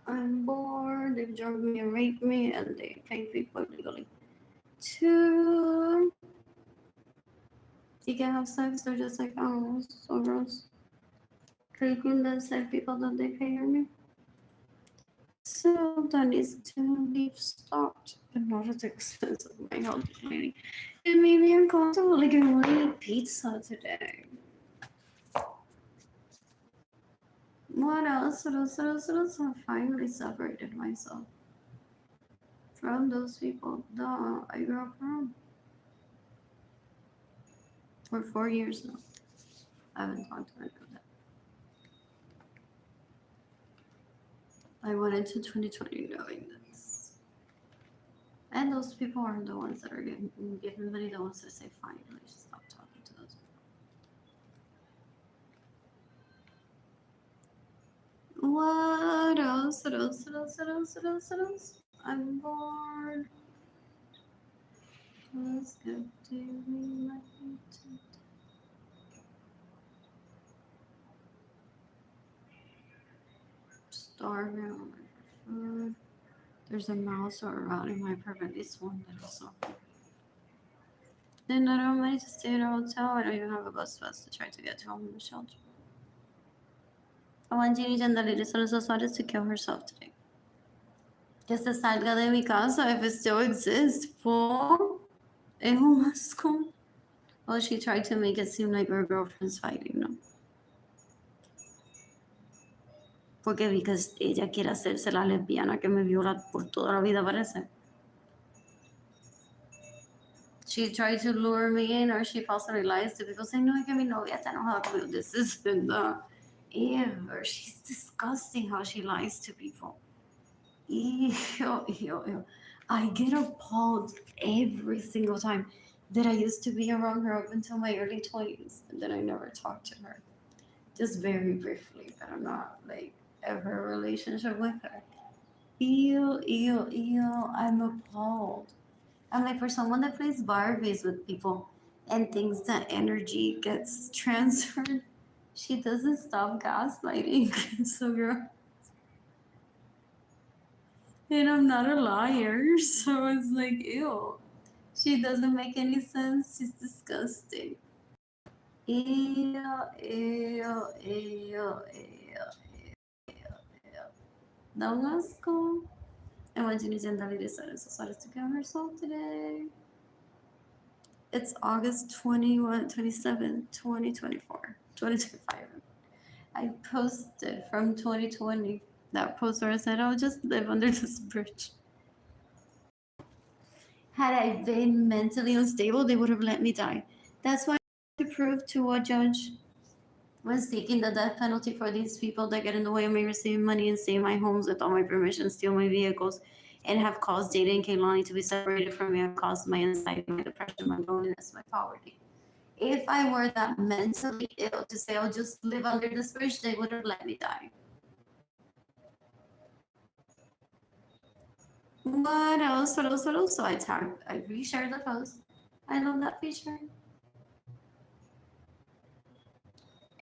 I'm bored. They've drugged me and raped me, and they pay people legally too. You can have sex, they're just like, oh, so gross. Creeping that said people that they pay me. So that needs to be stopped, but not it's expensive. My health is really. It made me uncomfortable. Like, I want to eat pizza today. What else? I finally separated myself from those people that I grew up around. For 4 years now. I haven't talked to any of them. I went into 2020 knowing this. And those people aren't the ones that are giving money, the ones that say, finally, stop talking to those people. What else? I'm bored. Let's go doing my thing. Starving for food. There's a mouse around in my apartment. It's one little something. Then I don't mind to stay at a hotel. I don't even have a bus pass to try to get to homeless shelter. I want Ginny Jandaliri Solosa Suarez to kill herself today. Que se salga de mi casa if it still exists. For es un asco. Well, she tried to make it seem like her girlfriend's fighting, no? Porque because ella quiere hacerse la lesbiana que me viola por toda la vida, parece. She tried to lure me in, or she falsely lies to people saying, no, es que mi novia está enojada conmigo. This is the ew. She's disgusting how she lies to people. Ew. I get appalled every single time that I used to be around her up until my early 20s, and then I never talked to her. Just very briefly, but I'm not like ever a relationship with her. Ew. I'm appalled. I'm like, for someone that plays Barbies with people and thinks that energy gets transferred, she doesn't stop gaslighting. So, girl. And I'm not a liar, so it's like, ew. She doesn't make any sense. She's disgusting. Ew. Don't asco. I want you to send that video to kill herself today. It's August 21, 27, 2024, 2025. I posted from 2020 that post where I said, I'll just live under this bridge. Had I been mentally unstable, they would have let me die. That's why I proved to a judge when seeking the death penalty for these people that get in the way of me receiving money and stay in my homes without my permission, steal my vehicles, and have caused Data and Kaylani to be separated from me, have caused my anxiety, my depression, my loneliness, my poverty. If I were that mentally ill to say I'll just live under this bridge, they would have let me die. What else? So I reshared the post. I love that feature.